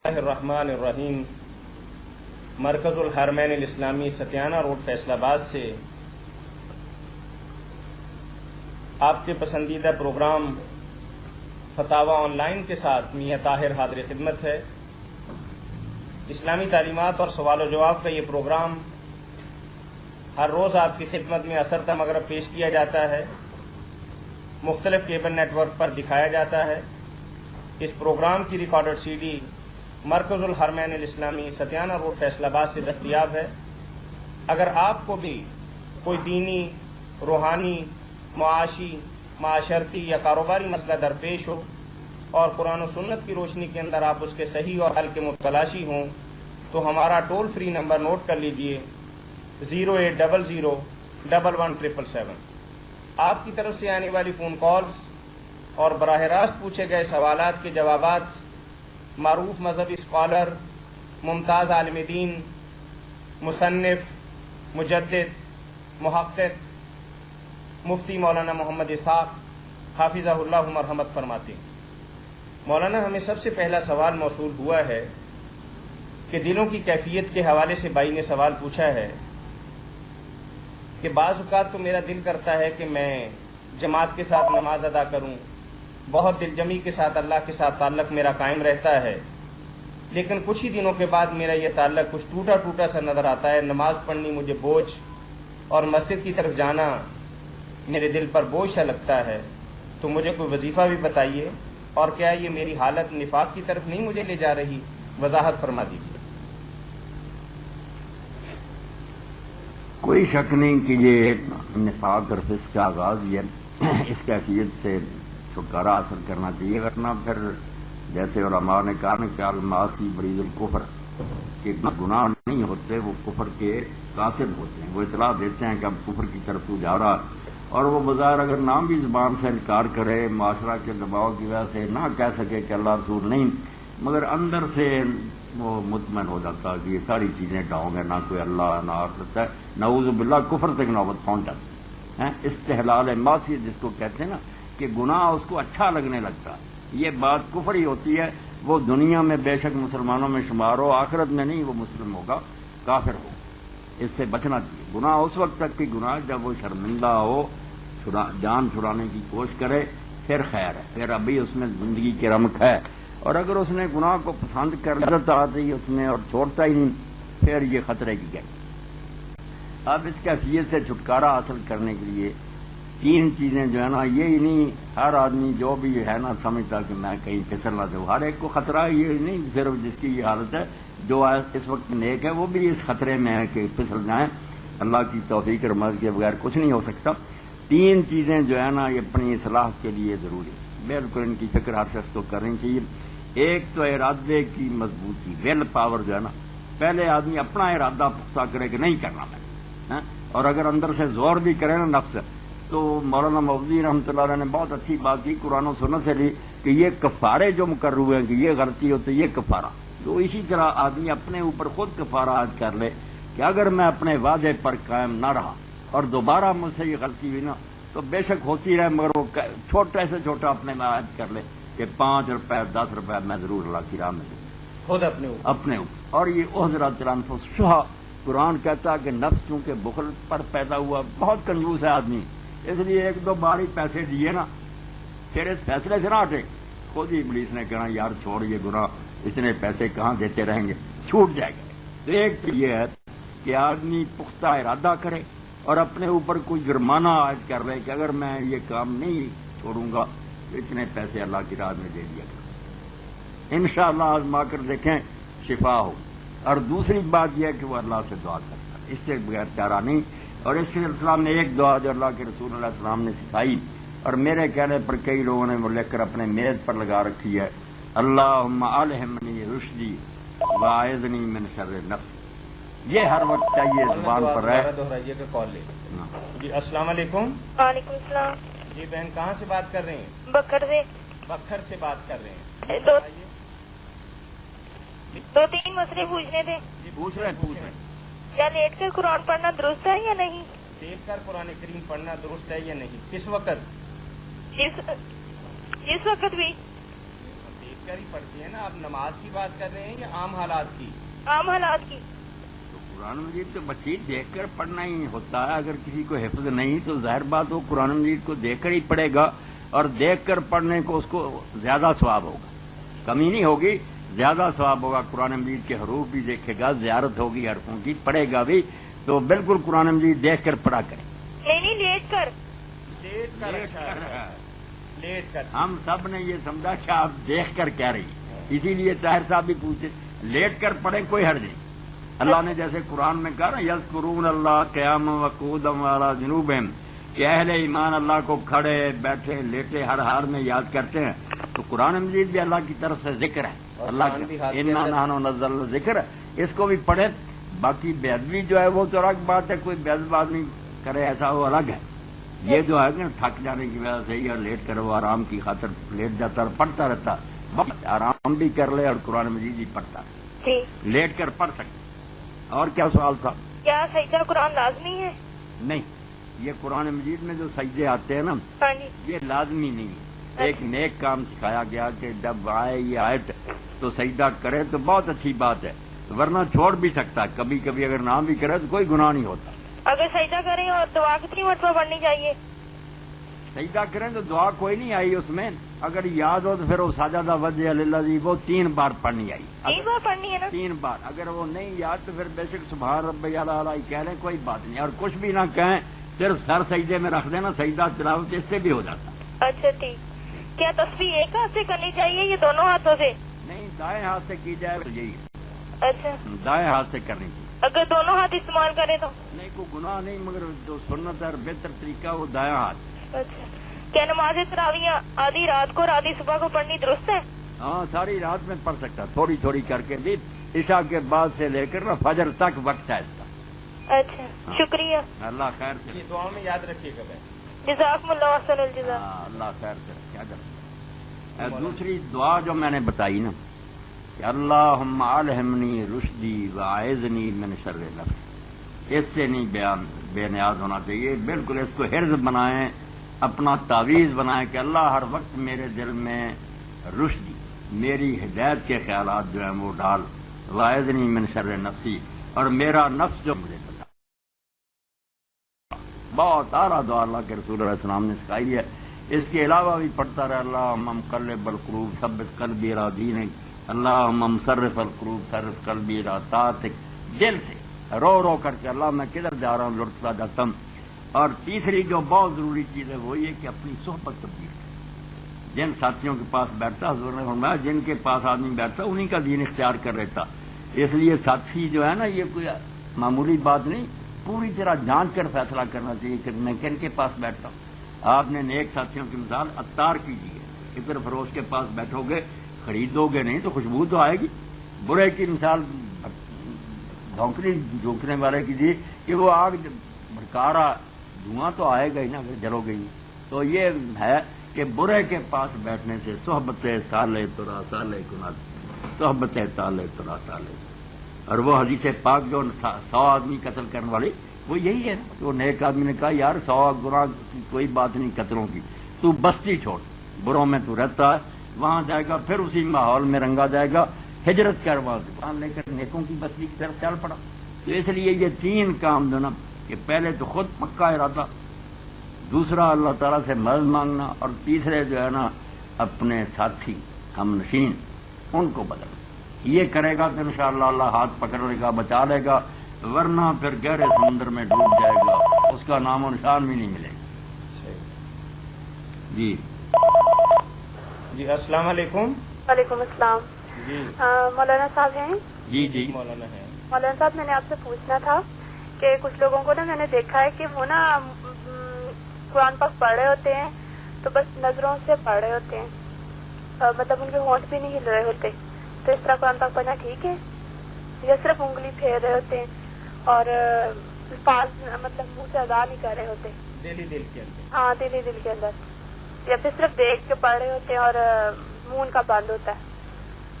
الرحمن الرحیم مرکز الحرمین الاسلامی ستیانہ روڈ فیصل آباد سے آپ کے پسندیدہ پروگرام فتاوی آن لائن کے ساتھ میاں طاہر حاضر خدمت ہے۔ اسلامی تعلیمات اور سوال و جواب کا یہ پروگرام ہر روز آپ کی خدمت میں عصر تا مغرب پیش کیا جاتا ہے، مختلف کیبل نیٹ ورک پر دکھایا جاتا ہے۔ اس پروگرام کی ریکارڈڈ سی ڈی مرکز الحرمین الاسلامی ستیانہ روڈ فیصل آباد سے دستیاب ہے۔ اگر آپ کو بھی کوئی دینی، روحانی، معاشی، معاشرتی یا کاروباری مسئلہ درپیش ہو اور قرآن و سنت کی روشنی کے اندر آپ اس کے صحیح اور حل کے متلاشی ہوں تو ہمارا ٹول فری نمبر نوٹ کر لیجئے 08011117777۔ آپ کی طرف سے آنے والی فون کالز اور براہ راست پوچھے گئے سوالات کے جوابات معروف مذہبی اسکالر، ممتاز عالم دین، مصنف، مجدد، محقق مفتی مولانا محمد اسحاق حافظہ اللہ مرحمت فرماتے ہیں۔ مولانا، ہمیں سب سے پہلا سوال موصول ہوا ہے کہ دلوں کی کیفیت کے حوالے سے بھائی نے سوال پوچھا ہے کہ بعض اوقات تو میرا دل کرتا ہے کہ میں جماعت کے ساتھ نماز ادا کروں، بہت دلجمی کے ساتھ اللہ کے ساتھ تعلق میرا قائم رہتا ہے، لیکن کچھ ہی دنوں کے بعد میرا یہ تعلق کچھ ٹوٹا ٹوٹا سا نظر آتا ہے۔ نماز پڑھنی مجھے بوجھ اور مسجد کی طرف جانا میرے دل پر بوجھ سا لگتا ہے، تو مجھے کوئی وظیفہ بھی بتائیے، اور کیا یہ میری حالت نفاق کی طرف نہیں مجھے لے جا رہی؟ وضاحت فرما دیجیے۔ کوئی شک نہیں کہ یہ نفاق اور فسق کا آغاز ہی ہے۔ اس کیفیت سے چھٹکارا حاصل کرنا چاہیے، ورنہ پھر جیسے علماء نے کہا کہ المعاصی بریز الکفر، کہ گناہ نہیں ہوتے، وہ کفر کے قاصد ہوتے ہیں۔ وہ اطلاع دیتے ہیں کہ اب کفر کی طرف تو جا رہا، اور وہ بظاہر اگر نام بھی زبان سے انکار کرے، معاشرہ کے دباؤ کی وجہ سے نہ کہہ سکے کہ اللہ رسول نہیں، مگر اندر سے وہ مطمئن ہو جاتا کہ یہ ساری چیزیں ڈاؤں گے، نہ کوئی اللہ نہ آخرت ہے، نعوذ باللہ کفر تک نوبت پہنچ جاتی ہے۔ استحلال معصیت جس کو کہتے ہیں نا، کہ گناہ اس کو اچھا لگنے لگتا ہے، یہ بات کفر ہی ہوتی ہے۔ وہ دنیا میں بے شک مسلمانوں میں شمار ہو، آخرت میں نہیں، وہ مسلم ہوگا، کافر ہو۔ اس سے بچنا چاہیے۔ گناہ اس وقت تک کی گناہ جب وہ شرمندہ ہو، جان چھڑانے کی کوشش کرے، پھر خیر ہے، پھر ابھی اس میں زندگی کی رمق ہے۔ اور اگر اس نے گناہ کو پسند کر لذت آتی ہے اس میں اور چھوڑتا ہی نہیں، پھر یہ خطرے کی گئی۔ اب اس کیفیت سے چھٹکارا حاصل کرنے کے لیے تین چیزیں جو ہے نا، یہی نہیں ہر آدمی جو بھی ہے نا سمجھتا کہ میں کہیں پھسل نہ دوں، ہر ایک کو خطرہ یہ نہیں صرف جس کی یہ حالت ہے، جو اس وقت نیک ہے وہ بھی اس خطرے میں ہے کہ پھسل جائیں۔ اللہ کی توفیق اور مدد کے بغیر کچھ نہیں ہو سکتا۔ تین چیزیں جو ہے نا یہ اپنی اصلاح کے لیے ضروری ہے، بالکل ان کی فکر ہر شخص کو کرنی چاہیے۔ ایک تو ارادے کی مضبوطی، ول پاور جو ہے نا، پہلے آدمی اپنا ارادہ پختہ کرے کہ نہیں کرنا میں، اور اگر اندر سے زور بھی کرے نا نفس، تو مولانا مفتی رحمۃ اللہ علیہ نے بہت اچھی بات کی قرآن و سنت سے لی کہ یہ کفارے جو مقرر ہوئے ہیں کہ یہ غلطی ہوتی ہے یہ کفارہ، تو اسی طرح آدمی اپنے اوپر خود کفارہ عائد کر لے کہ اگر میں اپنے وعدے پر قائم نہ رہا اور دوبارہ مجھ سے یہ غلطی ہوئی نا، تو بے شک ہوتی رہے، مگر وہ چھوٹے سے چھوٹا اپنے میں عائد کر لے کہ 5 روپے 10 روپے میں ضرور اللہ کی راہ میں دوں، خود اپنے اوپر۔ اور یہ احضرت الانفس شح، قرآن کہتا ہے کہ نفس چونکہ بخل پر پیدا ہوا، بہت کنجوس ہے آدمی، اس لیے 1-2 بار ہی پیسے دیے نا، پھر اس فیصلے سے نہ ہٹے۔ خود ہی ابلیس نے کہا یار چھوڑ یہ گناہ، اتنے پیسے کہاں دیتے رہیں گے، چھوٹ جائے گا۔ تو ایک تو یہ ہے کہ آدمی پختہ ارادہ کرے اور اپنے اوپر کوئی جرمانہ عائد کر لے کہ اگر میں یہ کام نہیں چھوڑوں گا تو اتنے پیسے اللہ کی راہ میں دے دیا کروں، انشاءاللہ آزما کر دیکھیں شفا ہو۔ اور دوسری بات یہ ہے کہ وہ اللہ سے دعا کرتا ہے، اس سے بغیر چارہ نہیں۔ اور اس سلسلہ میں ایک دعا جو اللہ کے رسول علیہ السلام نے سکھائی اور میرے کہنے پر کئی لوگوں نے وہ لکھ کر اپنے میز پر لگا رکھی ہے، اللہم الہمنی رشدی واعذنی من شر نفس۔ یہ ہر وقت چاہیے زبان پر رہے۔ دہرائیے کہ کال لے۔ جی السلام علیکم۔ وعلیکم السلام۔ جی بہن کہاں سے بات کر رہے ہیں؟ بکر سے۔ بکھر سے بات کر رہے ہیں۔ 2-3 مسئلے پوچھنے تھے۔ جی پوچھ رہے ہیں۔ کیا لیٹ کر قرآن پڑھنا درست ہے یا نہیں؟ لیٹ کر قرآن کریم پڑھنا درست ہے یا نہیں؟ کس وقت؟ جس وقت بھی۔ لیٹ کر ہی پڑھتے ہیں نا. آپ نماز کی بات کر رہے ہیں یا عام حالات کی؟ عام حالات کی. تو قرآن مجید تو بچی دیکھ کر پڑھنا ہی ہوتا ہے. اگر کسی کو حفظ نہیں تو ظاہر بات وہ قرآن مجید کو دیکھ کر ہی پڑھے گا, اور دیکھ کر پڑھنے کو اس کو زیادہ ثواب ہوگا, کمی نہیں ہوگی, زیادہ ثواب ہوگا. قرآن مجید کے حروف بھی دیکھے گا, زیارت ہوگی حرفوں کی, پڑھے گا بھی. تو بالکل قرآن مجید دیکھ کر پڑھا کریں. نہیں لیٹ کر. لیٹ کر. ہم سب نے یہ سمجھا کہ آپ دیکھ کر کہہ رہی ہیں, اسی لیے طاہر صاحب بھی پوچھے. لیٹ کر پڑھیں کوئی حرج نہیں. اللہ نے جیسے قرآن میں کہا نا, یذکرون اللہ قیاما وقعودا وعلی جنوبہم, کہ اہل ایمان اللہ کو کھڑے بیٹھے لیٹے ہر حال میں یاد کرتے ہیں. تو قرآن مجید بھی اللہ کی طرف سے ذکر ہے. اللہ کا انا نحن نزلنا الذکر, اس کو بھی پڑھے. باقی بے ادبی جو ہے وہ تو الگ بات ہے, کوئی بے ادب آدمی کرے ایسا وہ الگ ہے. یہ جو ہے کہ تھک جانے کی وجہ سے یا لیٹ کر وہ آرام کی خاطر لیٹ جاتا اور پڑھتا رہتا, وقت آرام بھی کر لے اور قرآن مجید بھی پڑھتا جی. لیٹ کر پڑھ سکتے. اور کیا سوال تھا؟ کیا سجدہ قرآن لازمی ہے؟ نہیں, یہ قرآن مجید میں جو سجدے آتے ہیں نا, ہاں جی. یہ لازمی نہیں ہے. ایک نیک کام سکھایا گیا کہ جب آئے یہ آیت تو سجدہ کرے تو بہت اچھی بات ہے, ورنہ چھوڑ بھی سکتا ہے. کبھی کبھی اگر نہ بھی کرے تو کوئی گناہ نہیں ہوتا. اگر سجدہ کریں اور دعا کتنی مرتبہ پڑھنی چاہیے؟ سجدہ کریں تو دعا کوئی نہیں آئی اس میں. اگر یاد ہو تو پھر وہ ساجدہ وجہ للہ وہ 3 بار پڑھنی آئی. 3 بار پڑھنی ہے نا؟ 3 بار. اگر وہ نہیں یاد تو پھر بے شک سبحان ربی الاعلی کہہ لیں, کوئی بات نہیں. اور کچھ بھی نہ کہیں, صرف سر سجدے میں رکھ دینا, سجدہ تلاوت اس سے بھی ہو جاتا. اچھا ٹھیک. کیا تسبیح ایک ہاتھ سے کرنی چاہیے یا دونوں ہاتھوں سے؟ نہیں, دائیں ہاتھ سے کی جائے تو یہی. اچھا, دائیں ہاتھ سے کرنی چاہیے. اگر دونوں ہاتھ استعمال کریں تو؟ نہیں, کوئی گناہ نہیں, مگر جو سنت اور بہتر طریقہ وہ دایاں ہاتھ. اچھا. کیا نماز تراویح آدھی رات کو اور آدھی صبح کو پڑھنی درست ہے؟ ہاں, ساری رات میں پڑھ سکتا, تھوڑی تھوڑی کر کے بھی. عشاء کے بعد سے لے کر نا فجر تک وقت ہے اس کا. اچھا, شکریہ. اللہ خیر سے. یہ دعا میں یاد رکھیے گا. جزاکم اللہ احسن الجزا. اللہ خیر سے. کیا کریں. دوسری دعا جو میں نے بتائی نا, کہ اللہم الہمنی رشدی واعذنی من شر نفس, اس سے نہیں بے نیاز ہونا چاہیے. بالکل اس کو حرز بنائیں, اپنا تعویذ بنائیں کہ اللہ ہر وقت میرے دل میں رشدی, میری ہدایت کے خیالات جو ہیں وہ ڈال. واعذنی من شر نفسی, اور میرا نفس جو مجھے بتا. بہت اعلیٰ دعا اللہ کے رسول علیہ السلام نے سکھائی ہے. اس کے علاوہ بھی پڑھتا رہے, اللہم مقلب القلوب ثبت قلبی علی دینک, اللہم مصرف القلوب صرف قلبی علی طاعتک. دل سے رو رو کر کے اللہ میں کدھر جا رہا ہوں, لٹتا جاتا ہوں. اور تیسری جو بہت ضروری چیز ہے وہ یہ کہ اپنی صحبت تبدیل کرے. جن ساتھیوں کے پاس بیٹھتا, حضور نے فرمایا جن کے پاس آدمی بیٹھتا انہی کا دین اختیار کر لیتا. اس لیے ساتھی جو ہے نا, یہ کوئی معمولی بات نہیں, پوری طرح جانچ کر فیصلہ کرنا چاہیے کہ میں کن کے پاس بیٹھتا ہوں. آپ نے نیک ساتھیوں کی مثال عطار کیجیے. ادھر فروش کے پاس بیٹھو گے, خریدو گے نہیں تو خوشبو تو آئے گی. برے کی مثال جھونکنے والے کیجیے کہ وہ آگ بھڑکا رہا, دھواں تو آئے گا ہی نا, اگر جلو گئی. تو یہ ہے کہ برے کے پاس بیٹھنے سے صحبت صالح ترا صالح کنات, صحبت صالح ترا صالح. اور وہ حدیث پاک جو 100 آدمی قتل کرنے والی, وہ یہی ہے. تو نیک آدمی نے کہا یار 100 گناہ کی کوئی بات نہیں قتلوں کی, تو بستی چھوڑ, بروں میں تو رہتا ہے, وہاں جائے گا پھر اسی ماحول میں رنگا جائے گا. ہجرت کر وہاں لے کر نیکوں کی بستی کی طرف چل پڑا. تو اس لیے یہ 3 کام جو نا, کہ پہلے تو خود پکا ارادہ, دوسرا اللہ تعالیٰ سے مدد مانگنا, اور تیسرے جو ہے نا اپنے ساتھی ہم نشین ان کو بدلنا. یہ کرے گا تو انشاءاللہ اللہ ہاتھ پکڑ لے گا, بچا لے گا, ورنہ پھر گہرے سمندر میں ڈوب جائے گا, اس کا نام و نشان بھی نہیں ملے گا. جی جی, السلام علیکم. وعلیکم السلام. جی مولانا صاحب ہیں؟ جی جی مولانا ہے. مولانا صاحب, میں نے آپ سے پوچھنا تھا کہ کچھ لوگوں کو نا میں نے دیکھا ہے کہ وہ نا قرآن پاک پڑھ رہے ہوتے ہیں تو بس نظروں سے پڑھ رہے ہوتے ہیں, مطلب ان کے ہونٹ بھی نہیں ہل رہے ہوتے. تو اس طرح قرآن پاک پڑھنا ٹھیک ہے, یا صرف انگلی پھیر رہے ہوتے ہیں اور مطلب منہ سے ادا نہیں کر رہے ہوتے؟ دل کے اندر. ہاں, دل کے اندر, یا پھر صرف دیکھ کے پڑھ رہے ہوتے ہیں اور منہ ان کا بند ہوتا ہے.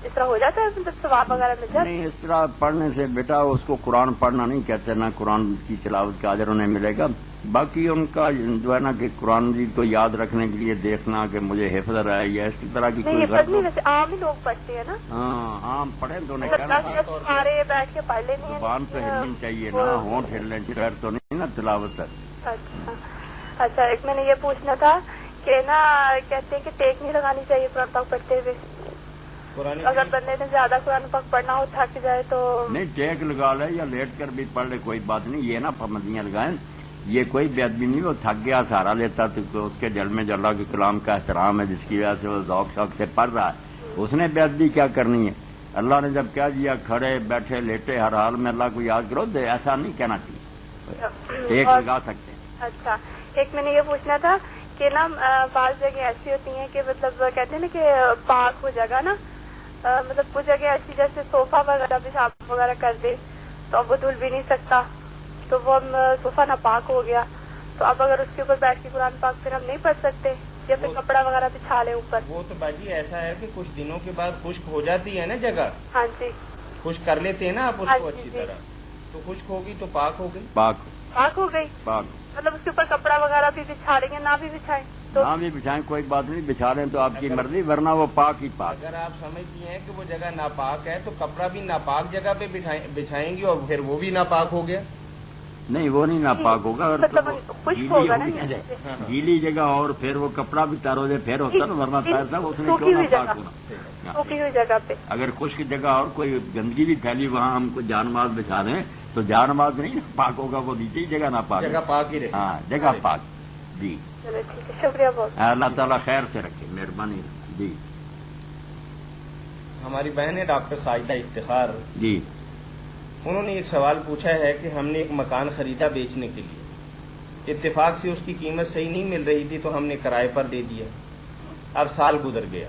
اس طرح ہو جاتا ہے, مطلب ثواب وغیرہ مل جاتا ہے؟ نہیں, اس طرح پڑھنے سے بیٹا اس کو قرآن پڑھنا نہیں کہتے, نہ قرآن کی تلاوت کا اجر انہیں ملے گا. باقی ان کا جو ہے نا کہ قرآن مجید کو یاد رکھنے کے لیے دیکھنا کہ مجھے حفظ رہے یا اس طرح کی نہیں کوئی حفظ نہیں، ویسے عام ہی لوگ پڑھتے ہیں نا. ہاں عام پڑھیں تو نہیں سارے بیٹھ کے پڑھ لیتے ہیں. زبان تو ہلنی چاہیے نا، ہونٹ ہلنے چاہیے تو نہیں نا تلاوت ہے. اچھا ایک میں نے یہ پوچھنا تھا کہ نا کہتے ہیں کہ ٹیک نہیں لگانی چاہیے قرآن پاک پڑھتے ہوئے. اگر بندے نے زیادہ قرآن پاک پڑھنا ہو تھک جائے تو نہیں ٹیک لگا لے یا لیٹ کر بھی پڑھ لے کوئی بات نہیں. یہ نا پابندیاں لگائیں، یہ کوئی بے ادبی نہیں. وہ تھک گیا سہارا لیتا تو اس کے دل میں جو اللہ کے کلام کا احترام ہے جس کی وجہ سے وہ ذوق شوق سے پڑھ رہا ہے، اس نے بے ادبی کیا کرنی ہے. اللہ نے جب کہہ دیا کھڑے بیٹھے لیٹے ہر حال میں اللہ کو یاد کرو، ایسا نہیں کہنا چاہیے. ٹیک لگا سکتے ہیں. اچھا ایک میں نے یہ پوچھنا تھا کہ نا بعض جگہ ایسی ہوتی ہیں کہ مطلب کہتے ہیں نا کہ پاک ہو جگہ نا، مطلب کچھ جگہ ایسی جیسے صوفہ وغیرہ پیشاب وغیرہ کر دے تو اب وہ دھل بھی نہیں سکتا، تو وہ صوفہ ناپاک ہو گیا، تو اب اگر اس کے اوپر بیٹھ کے قرآن پاک پھر ہم نہیں پڑھ سکتے یا پھر کپڑا وغیرہ بچھا لیں اوپر. وہ تو باجی ایسا ہے کہ کچھ دنوں کے بعد خشک ہو جاتی ہے نا جگہ. ہاں جی خشک کر لیتے ہیں نا آپ اس کو اچھی طرح، تو خشک ہوگی تو پاک ہو گئی. پاک ہو گئی، پاک مطلب اس کے اوپر کپڑا وغیرہ بھی بچھا لیں گے نہ بھی بچھائیں تو ہاں بھی بچھائیں کوئی بات نہیں، بچھا لیں تو آپ کی مرضی، ورنہ وہ پاک ہی پاک. اگر آپ سمجھتی ہیں کہ وہ جگہ ناپاک ہے تو کپڑا بھی ناپاک جگہ پہ بچھائیں گی اور پھر وہ بھی ناپاک ہو گیا. نہیں وہ نہیں ناپاک ہوگا. مطلب خشک ہوگا نا گیلی جگہ اور پھر وہ کپڑا بھی تار ہو جائے پھر ہوتا نا، ورنہ تیر تھا اس نے کیوں ناپاک ہونا. سوکھی ہوئی جگہ پہ اگر خشک جگہ اور کوئی گندگی بھی پھیلی وہاں ہم کو جان ماز بچھا دیں تو جان ماز نہیں پاک ہوگا، وہ نیچے جگہ ناپاک. جگہ پاک ہی رہے. ہاں جگہ پاک. جی چلو ٹھیک ہے، شکریہ بہت. اللہ تعالیٰ خیر سے رکھے، مہربانی. جی ہماری بہن ہے ڈاکٹر ساجدہ افتخار، جی انہوں نے ایک سوال پوچھا ہے کہ ہم نے ایک مکان خریدا بیچنے کے لیے، اتفاق سے اس کی قیمت صحیح نہیں مل رہی تھی تو ہم نے کرائے پر دے دیا. اب سال گزر گیا،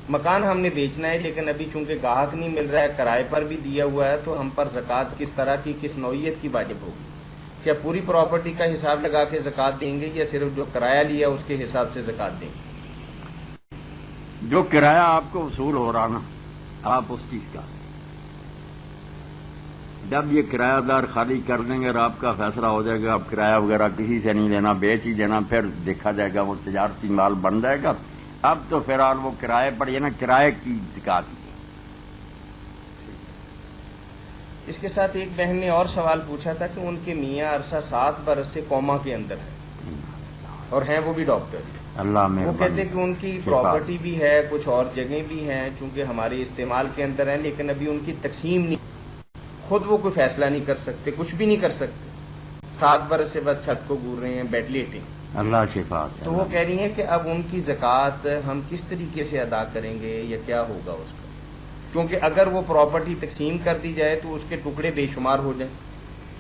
مکان ہم نے بیچنا ہے لیکن ابھی چونکہ گاہک نہیں مل رہا ہے، کرائے پر بھی دیا ہوا ہے، تو ہم پر زکوٰۃ کس طرح کی کس نوعیت کی واجب ہوگی؟ کیا پوری پراپرٹی کا حساب لگا کے زکوٰۃ دیں گے یا صرف جو کرایہ لیا اس کے حساب سے زکوٰۃ دیں گے؟ جو کرایہ آپ کو وصول ہو رہا نا آپ اس چیز کا، جب یہ کرایہ دار خالی کر دیں گے اور آپ کا فیصلہ ہو جائے گا اب کرایہ وغیرہ کسی سے نہیں لینا، بیچ ہی دینا، پھر دیکھا جائے گا وہ تجارتی مال بن جائے گا. اب تو فی الحال وہ کرائے پر یہ نا کرائے کی زکوٰۃ. اس کے ساتھ ایک بہن نے اور سوال پوچھا تھا کہ ان کے میاں عرصہ 7 برس سے کوما کے اندر ہے اور ہیں وہ بھی ڈاکٹر. اللہ میں وہ کہتے کہ ان کی پراپرٹی بھی ہے، کچھ اور جگہیں بھی ہیں چونکہ ہمارے استعمال کے اندر ہیں، لیکن ابھی ان کی تقسیم نہیں، خود وہ کوئی فیصلہ نہیں کر سکتے، کچھ بھی نہیں کر سکتے. 7 برس سے بس چھت کو گور رہے ہیں، بیٹھ لیٹیں. اللہ شفا. تو وہ کہہ رہی ہیں کہ اب ان کی زکوٰۃ ہم کس طریقے سے ادا کریں گے یا کیا ہوگا اس کا، کیونکہ اگر وہ پراپرٹی تقسیم کر دی جائے تو اس کے ٹکڑے بے شمار ہو جائیں،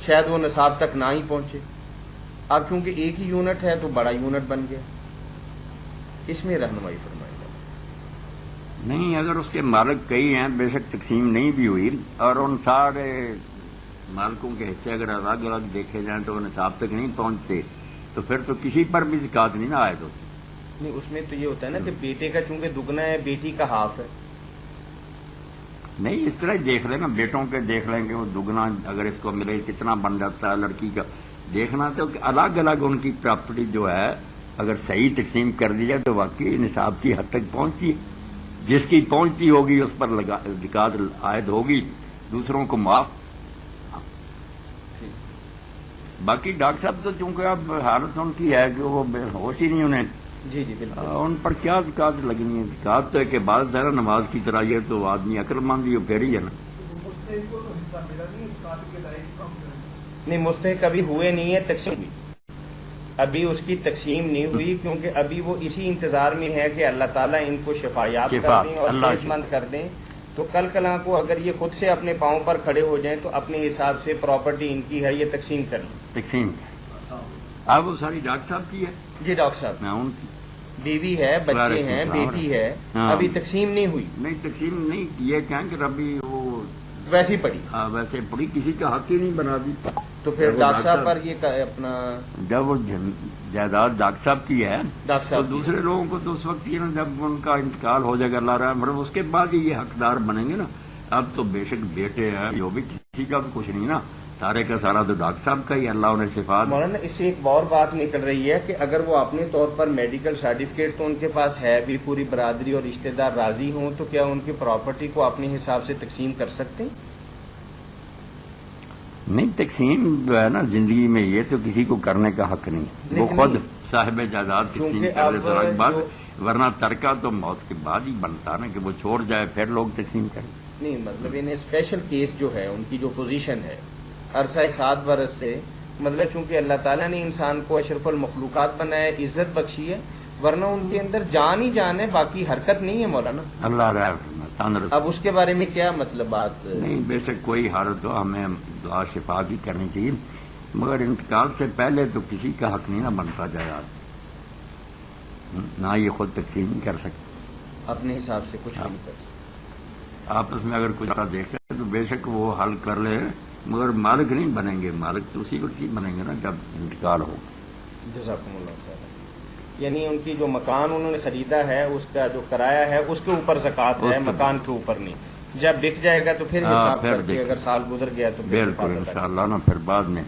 شاید وہ نصاب تک نہ ہی پہنچے. اب چونکہ ایک ہی یونٹ ہے تو بڑا یونٹ بن گیا. اس میں رہنمائی فرمائے گا. نہیں اگر اس کے مالک کئی ہیں بے شک تقسیم نہیں بھی ہوئی اور ان سارے مالکوں کے حصے اگر الگ الگ دیکھے جائیں تو وہ نصاب تک نہیں پہنچتے تو پھر تو کسی پر بھی زکوٰۃ نہیں نہ عائد ہوتی. نہیں اس میں تو یہ ہوتا ہے نا کہ بیٹے کا چونکہ دگنا ہے بیٹی کا ہاف ہے. نہیں اس طرح دیکھ لیں نا، بیٹوں کے دیکھ لیں گے وہ دگنا اگر اس کو ملے کتنا بن جاتا ہے، لڑکی کا دیکھنا تو الگ الگ ان کی پراپرٹی جو ہے اگر صحیح تقسیم کر دی جائے تو واقعی نصاب کی حد تک پہنچتی ہے. جس کی پہنچتی ہوگی اس پر زکوٰۃ عائد ہوگی، دوسروں کو معاف. باقی ڈاکٹر صاحب تو چونکہ اب حالت ان کی ہے کہ وہ ہوش ہی نہیں انہیں. جی جی بالکل. ان پر کیا زکوٰۃ لگنی ہے؟ زکوٰۃ تو ایک عبادت ہے نا، نماز کی طرح. یہ تو آدمی عقل مند ہی پھر ہی ہے نا. نہیں مستحق ابھی ہوئے نہیں ہے، تقسیم ہوئی ابھی اس کی تقسیم نہیں ہوئی کیونکہ ابھی وہ اسی انتظار میں ہے کہ اللہ تعالیٰ ان کو شفایاب کر دیں اور صحت مند کر دیں. تو کل کلاں کو اگر یہ خود سے اپنے پاؤں پر کھڑے ہو جائیں تو اپنے حساب سے پراپرٹی ان کی ہے یہ تقسیم کر لیں. تقسیم اب وہ ساری ڈاکٹر صاحب کی ہے. جی ڈاکٹر صاحب میں ان کی بیوی ہے، بچے ہیں، بیٹی ہے، ابھی تقسیم نہیں ہوئی. نہیں تقسیم نہیں، یہ کہیں کہ ابھی وہ ویسی پڑی. ویسے پڑی، کسی کا حق ہی نہیں بنا دی. تو پھر ڈاکٹر صاحب پر یہ اپنا جب وہ جائیداد ڈاکٹر صاحب کی ہے ڈاکٹر تو صاحب دوسرے لوگوں کو تو اس وقت یہ نا جب ان کا انتقال ہو جائے گا اللہ رحم اس کے بعد یہ حقدار بنیں گے نا. اب تو بے شک بیٹے ہیں جو بھی کسی کا بھی کچھ نہیں نا، سارے کا سارا تو ڈاکٹر صاحب کا ہی، اللہ انہیں شفا دے۔ مولانا اس سے ایک اور بات نکل رہی ہے کہ اگر وہ اپنے طور پر میڈیکل سرٹیفکیٹ تو ان کے پاس ہے بھی، پوری برادری اور رشتہ دار راضی ہوں، تو کیا ان کی پراپرٹی کو اپنے حساب سے تقسیم کر سکتے ہیں؟ نہیں، تقسیم جو ہے نا زندگی میں یہ تو کسی کو کرنے کا حق نہیں، وہ خود صاحب جائیداد تقسیم کر دے تو بعد، ورنہ ترکہ تو موت کے بعد ہی بنتا نا کہ وہ چھوڑ جائے پھر لوگ تقسیم کریں۔ نہیں، مطلب انہیں اسپیشل کیس جو ہے ان کی جو پوزیشن ہے عرصہ 7 برس سے، مطلب چونکہ اللہ تعالیٰ نے انسان کو اشرف المخلوقات بنایا، عزت بخشی ہے، ورنہ ان کے اندر جان ہی جان ہے، باقی حرکت نہیں ہے مولانا۔ اللہ رحم تندرست۔ اب اس کے بارے میں کیا مطلب بات؟ نہیں، بے شک کوئی حالت ہو ہمیں دعا شفا بھی کرنی چاہیے، مگر انتقال سے پہلے تو کسی کا حق نہیں نہ بنتا جائے، نہ یہ خود تقسیم نہیں کر سکتے، اپنے حساب سے کچھ نہیں کر سکتے۔ آپس میں اگر کچھ دیکھے تو بے شک وہ حل کر لے، مگر مالک نہیں بنیں گے، مالک تو اسی وقت ہی بنیں گے نا جب انتقال ہوگا۔ جزاکم اللہ خیر۔ یعنی ان کی جو مکان انہوں نے خریدا ہے اس کا جو کرایہ ہے اس کے اوپر زکوٰۃ ہے، مکان کے اوپر نہیں۔ جب بک جائے گا تو پھر حساب کر کے اگر سال گزر گیا تو بالکل انشاءاللہ نا پھر بعد میں۔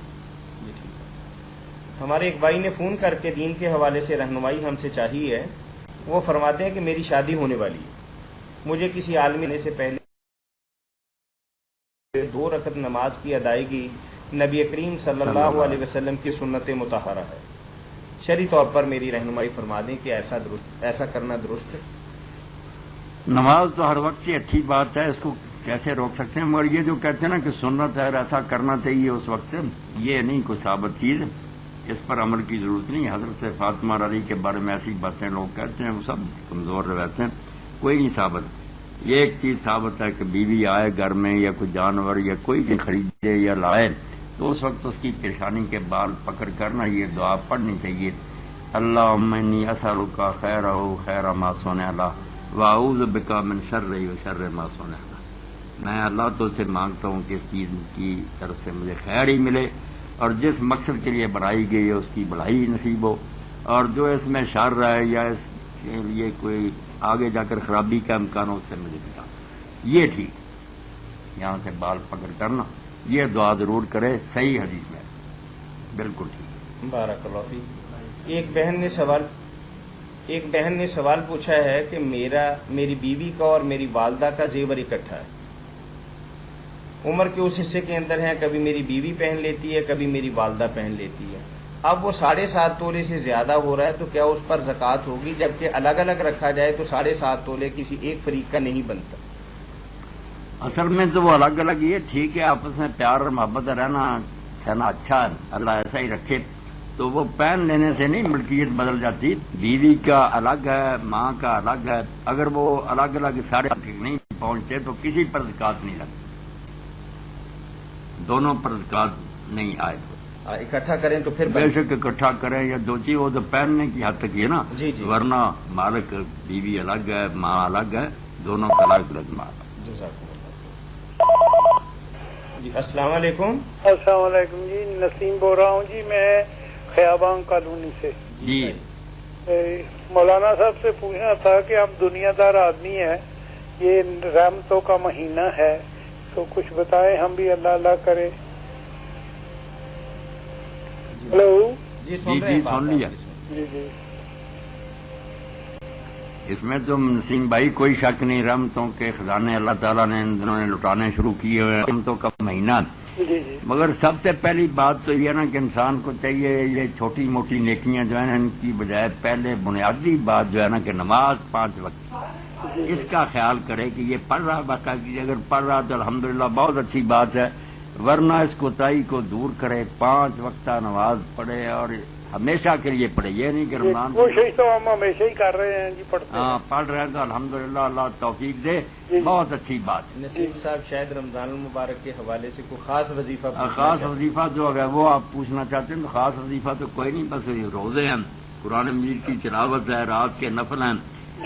ہمارے ایک بھائی نے فون کر کے دین کے حوالے سے رہنمائی ہم سے چاہی ہے۔ وہ فرماتے ہیں کہ میری شادی ہونے والی ہے، مجھے کسی عالم نے سے پہلے 2 رکعت نماز کی ادائیگی نبی کریم صلی اللہ علیہ وسلم کی سنت مطہرہ ہے، شرعی طور پر میری رہنمائی فرما دیں کہ ایسا کرنا درست ہے؟ نماز تو ہر وقت کی اچھی بات ہے، اس کو کیسے روک سکتے ہیں، مگر یہ جو کہتے ہیں نا کہ سنت ہے ایسا کرنا چاہیے اس وقت سے، یہ نہیں کوئی ثابت چیز، اس پر عمل کی ضرورت نہیں۔ حضرت فاطمہ علی کے بارے میں ایسی باتیں لوگ کہتے ہیں، وہ سب کمزور روایتیں، کوئی نہیں ثابت۔ یہ ایک چیز ثابت ہے کہ بیوی آئے گھر میں یا کوئی جانور یا کوئی بھی خریدے یا لائے تو اس وقت اس کی پیشانی کے بال پکڑ کرنا یہ دعا پڑھنی چاہیے، اللہم انی اسألک خیرہ خیر ما صنع واعوذ بک من شرہ وشر ما صنع۔ میں اللہ تو سے مانگتا ہوں کہ اس چیز کی طرف سے مجھے خیر ہی ملے، اور جس مقصد کے لیے بنائی گئی ہے اس کی بھلائی نصیب ہو، اور جو اس میں شر ہے یا اس کے لیے کوئی آگے جا کر خرابی کا امکان ہو اس سے مجھے بچا۔ یہ ٹھیک، یہاں سے بال پکڑ کرنا یہ دعا ضرور کرے، صحیح حدیث میں بالکل ٹھیک۔ بارک اللہ فیک۔ ایک بہن نے سوال پوچھا ہے کہ میری بیوی کا اور میری والدہ کا زیور اکٹھا ہے، عمر کے اس حصے کے اندر ہیں، کبھی میری بیوی پہن لیتی ہے کبھی میری والدہ پہن لیتی ہے، اب وہ 7.5 تولے سے زیادہ ہو رہا ہے تو کیا اس پر زکوٰۃ ہوگی؟ جبکہ الگ الگ رکھا جائے تو 7.5 تولے کسی ایک فریق کا نہیں بنتا۔ اصل میں تو وہ الگ الگ یہ ٹھیک ہے، آپس میں پیار اور محبت رہنا اچھا ہے، اللہ ایسا ہی رکھے، تو وہ پہن لینے سے نہیں ملکیت بدل جاتی۔ بیوی کا الگ ہے، ماں کا الگ ہے، اگر وہ الگ الگ سارے نہیں پہنچتے تو کسی پر زکوٰۃ نہیں لگتی، دونوں پر زکوٰۃ نہیں آئے۔ اکٹھا کریں تو پھر بے شک اکٹھا کریں یا دو چیز، وہ تو پہننے کی حد تک یہ نا، جی جی، ورنہ مالک بیوی الگ ہے، ماں الگ ہے، دونوں کا الگ الگ مال۔ جی السلام علیکم۔ السلام علیکم جی، نسیم بول رہا ہوں جی، میں خیابان کالونی سے۔ جی مولانا صاحب سے پوچھنا تھا کہ آپ دنیا دار آدمی ہیں، یہ رحمتوں کا مہینہ ہے تو کچھ بتائیں، ہم بھی اللہ اللہ کریں۔ ہلو جی جی سن لیا۔ جی جی، اس میں تو نسیم بھائی کوئی شک نہیں، رحمتوں کے خزانے اللہ تعالیٰ نے ان دنوں نے لٹانے شروع کیے ہوئے، رحمتوں کا مہینہ۔ جی جی، مگر سب سے پہلی بات تو یہ نا کہ انسان کو چاہیے یہ چھوٹی موٹی نیکیاں جو ہیں ان کی بجائے پہلے بنیادی بات جو ہے نا کہ نماز 5 وقت، اس کا خیال کرے کہ یہ پڑھ رہا باقاعدگی، اگر پڑھ رہا تو الحمدللہ بہت اچھی بات ہے، ورنہ اس کوتاہی کو دور کرے، 5 وقتہ نماز پڑھے اور ہمیشہ کے لیے پڑھے، یہ نہیں کہ رمضان کوشش تو ہم ہمیشہ ہی کر رہے ہیں جی، پڑھتے ہیں۔ پڑھ رہے ہیں تو الحمدللہ اللہ توفیق دے، بہت اچھی بات ہے۔ نسیم صاحب شاید رمضان المبارک کے حوالے سے کوئی خاص وظیفہ خاص وظیفہ جو اگر وہ آپ پوچھنا چاہتے ہیں تو خاص وظیفہ تو کوئی نہیں، بس روزے ہیں، قرآن مجید کی تلاوت ہے، رات کے نفل ہیں،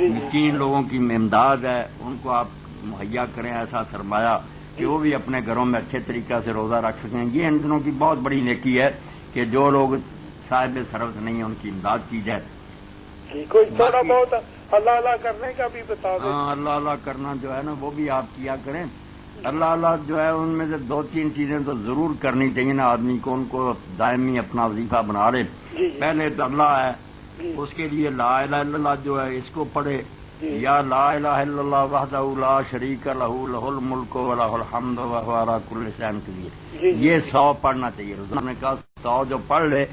مسکین لوگوں کی امداد ہے، ان کو آپ مہیا کریں ایسا سرمایہ کہ وہ بھی اپنے گھروں میں اچھے طریقہ سے روزہ رکھ سکیں۔ یہ ان دنوں کی بہت بڑی نیکی ہے کہ جو لوگ صاحب سرحد نہیں ہیں ان کی امداد کی جائے۔ کوئی تھوڑا بہت اللہ اللہ کرنے کا بھی بتا دیں۔ ہاں، اللہ اللہ کرنا جو ہے نا وہ بھی آپ کیا کریں، اللہ اللہ جو ہے ان میں سے 2-3 چیزیں تو ضرور کرنی چاہیے نا آدمی کو، ان کو دائمی اپنا وظیفہ بنا لے. پہلے تو اللہ ہے، اس کے لیے لا الہ الا اللہ جو ہے اس کو پڑھے، یا لا الہ الا اللہ وحدہ لا شریک لہ لہ الملک و لہ الحمد وہو علی کل شیء قدیر. یہ 100 پڑھنا چاہیے. حضور نے کہا 100 جو پڑھ لے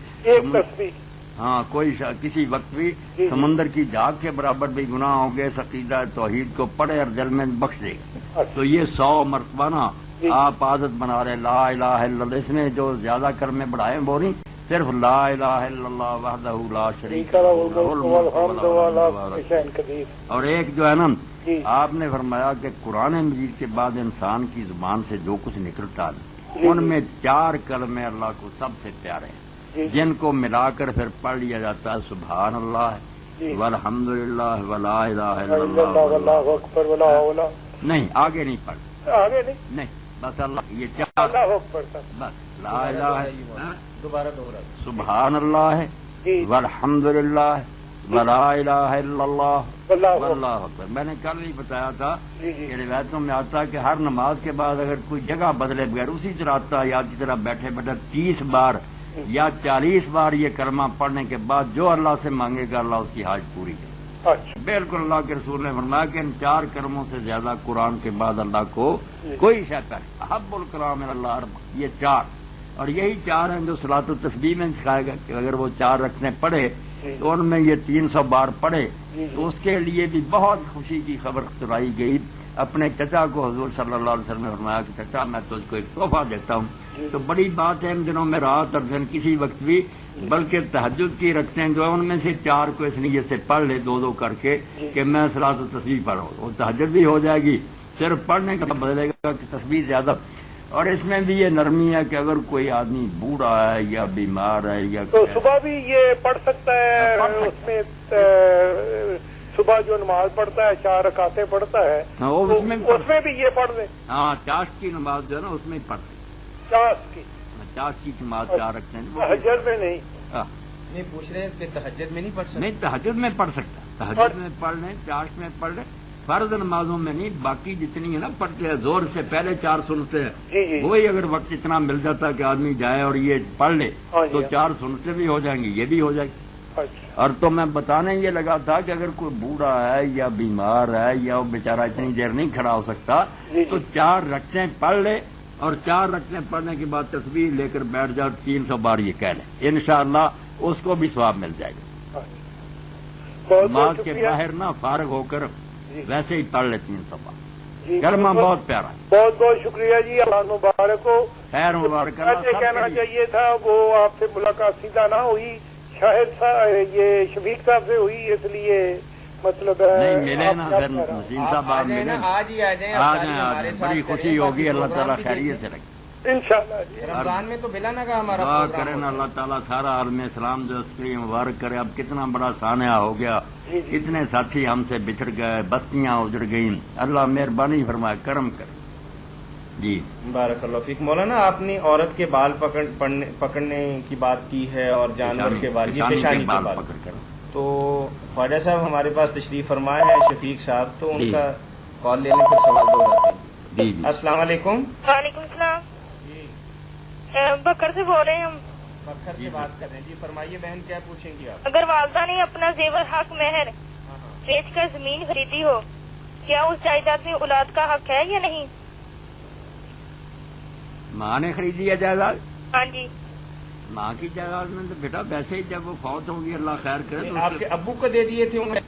ہاں کوئی کسی وقت بھی سمندر کی جھاگ کے برابر بھی گناہ ہو گئے، عقیدہ توحید کو پڑھے اور دل میں بخش دے گا. تو یہ 100 مرتبہ نا آپ عادت بنا رہے لا الہ الا اللہ. اس میں جو زیادہ کلمے بڑھائے وہ نہیں، صرف لا الہ الا اللہ وحدہ لا شریک لہ لہ الملک و لہ الحمد قدیر. اور ایک جو ہے نا آپ نے فرمایا کہ قرآن مجید کے بعد انسان کی زبان سے جو کچھ نکلتا ہے ان میں 4 کلمے اللہ کو سب سے پیارے ہیں، جن کو ملا کر پھر پڑھ لیا جاتا ہے سبحان اللہ والحمد للہ ولا الہ الا اللہ واللہ اکبر ولا حول. نہیں آگے نہیں پڑھ، آگے نہیں بس اللہ یہ 4 بس لا الہ دوبارہ دوہرا سبحان اللہ والحمد للہ ولا الہ الا اللہ واللہ اکبر. میں نے کل ہی بتایا تھا کہ روایتوں میں آتا کہ ہر نماز کے بعد اگر کوئی جگہ بدلے بغیر اسی طرح تحیات کی طرح بیٹھے بیٹھے 30 بار یا 40 بار یہ کلمہ پڑھنے کے بعد جو اللہ سے مانگے گا اللہ اس کی حاجت پوری کرے. بالکل اللہ کے رسول نے فرمایا کہ ان 4 کلموں سے زیادہ قرآن کے بعد اللہ کو کوئی شے پہلے احب الکلام اللہ اربع. یہ 4 اور یہی 4 ہیں جو صلاۃ التسبیح میں سکھائے گا کہ اگر وہ 4 رکھنے پڑھے تو ان میں یہ 300 بار پڑھے تو اس کے لیے بھی بہت خوشی کی خبر سنائی گئی. اپنے چچا کو حضور صلی اللہ علیہ وسلم نے فرمایا کہ چچا میں تجھ کو ایک تحفہ دیتا ہوں. تو بڑی بات ہے ان دنوں میں رات اور دن کسی وقت بھی، بلکہ تہجد کی رکھتے ہیں جو ان میں سے 4 کو اس لیے سے پڑھ لے 2 کر کے کہ میں صلاۃ التسبیح پڑھوں. وہ تہجد بھی ہو جائے گی، صرف پڑھنے کا بدلے گا کہ تسبیح زیادہ. اور اس میں بھی یہ نرمی ہے کہ اگر کوئی آدمی بوڑھا ہے یا بیمار ہے یا تو صبح بھی یہ پڑھ سکتا ہے. اس میں صبح جو نماز پڑھتا ہے 4 رکعتیں پڑھتا ہے اس میں بھی یہ پڑھ لے. ہاں چاشت کی نماز جو ہے نا اس میں ہی پڑھتے. چاشت کی نماز 4 رکھتے ہیں تہجد میں نہیں. نہیں پوچھ رہے ہیں کہ تہجد میں نہیں پڑھ سکتا. نہیں تہجد میں پڑھ سکتا، تہجد میں پڑھ لیں، چاشت میں پڑھ لیں، فرض نمازوں میں نہیں. باقی جتنی ہے نا پڑھتے ہیں زور سے پہلے 4 سنتے ہیں وہی اگر وقت اتنا مل جاتا ہے کہ آدمی جائے اور یہ پڑھ لے تو 4 سنتے بھی ہو جائیں گی، یہ بھی ہو جائے گی. اور تو میں بتانے یہ لگا تھا کہ اگر کوئی بوڑھا ہے یا بیمار ہے یا وہ بیچارہ اتنی دیر نہیں کھڑا ہو سکتا تو 4 رکعتیں پڑھ لے اور 4 رکعتیں پڑھنے کے بعد تسبیح لے کر بیٹھ جاؤ 300 بار یہ کہہ لیں، انشاءاللہ اس کو بھی ثواب مل جائے گا. نماز کے باہر نہ فارغ ہو کر ویسے ہی پڑھ لے 300 بار. کلمہ بہت پیارا ہے. بہت بہت شکریہ جی، اللہ مبارک ہو. خیر مبارک. کہنا چاہیے تھا وہ آپ سے ملاقات سیدھا نہ ہوئی، شاہد یہ شفیق صاحب سے ہوئی، اس لیے مطلب نہیں ملے نا پھر نسیم صاحب آپ ملے آج ہی آ جائیں. بڑی خوشی ہوگی. اللہ تعالیٰ خیریت سے رکھے انشاءاللہ. رمضان میں تو ملا نہ گا ہمارا دعا کریں نا اللہ تعالیٰ سارا عالم اسلام جو اس کے لیے مبارک کرے. اب کتنا بڑا سانحہ ہو گیا، کتنے ساتھی ہم سے بچھڑ گئے، بستیاں اجڑ گئیں. اللہ مہربانی فرمائے، کرم کرے. جی بارک اللہ فیک. مولانا آپ نے عورت کے بال پکڑنے کی بات کی ہے اور جانور کے بال، یہ پیشانی کے بال پکڑ کر. تو خواجہ صاحب ہمارے پاس تشریف فرمائے ہیں شفیق صاحب، تو ان کا کال لے لیں پھر سوال دوہراتے ہیں. جی السلام علیکم. وعلیکم السلام. بکر سے بول رہے ہیں ہم. بکر سے بات کر رہے ہیں. جی فرمائیے بہن، کیا پوچھیں گی آپ؟ اگر والدہ نے اپنا زیور حق مہر بیچ کر زمین خریدی ہو، کیا اس جائیداد میں اولاد کا حق ہے یا نہیں؟ ماں نے خریدی ہے جائیداد؟ ہاں جی. ماں کی جائیداد میں تو بیٹا ویسے ہی جب وہ فوت ہوگی اللہ خیر کرے تو آپ کے ابو کو دے دیے تھے انہوں نے.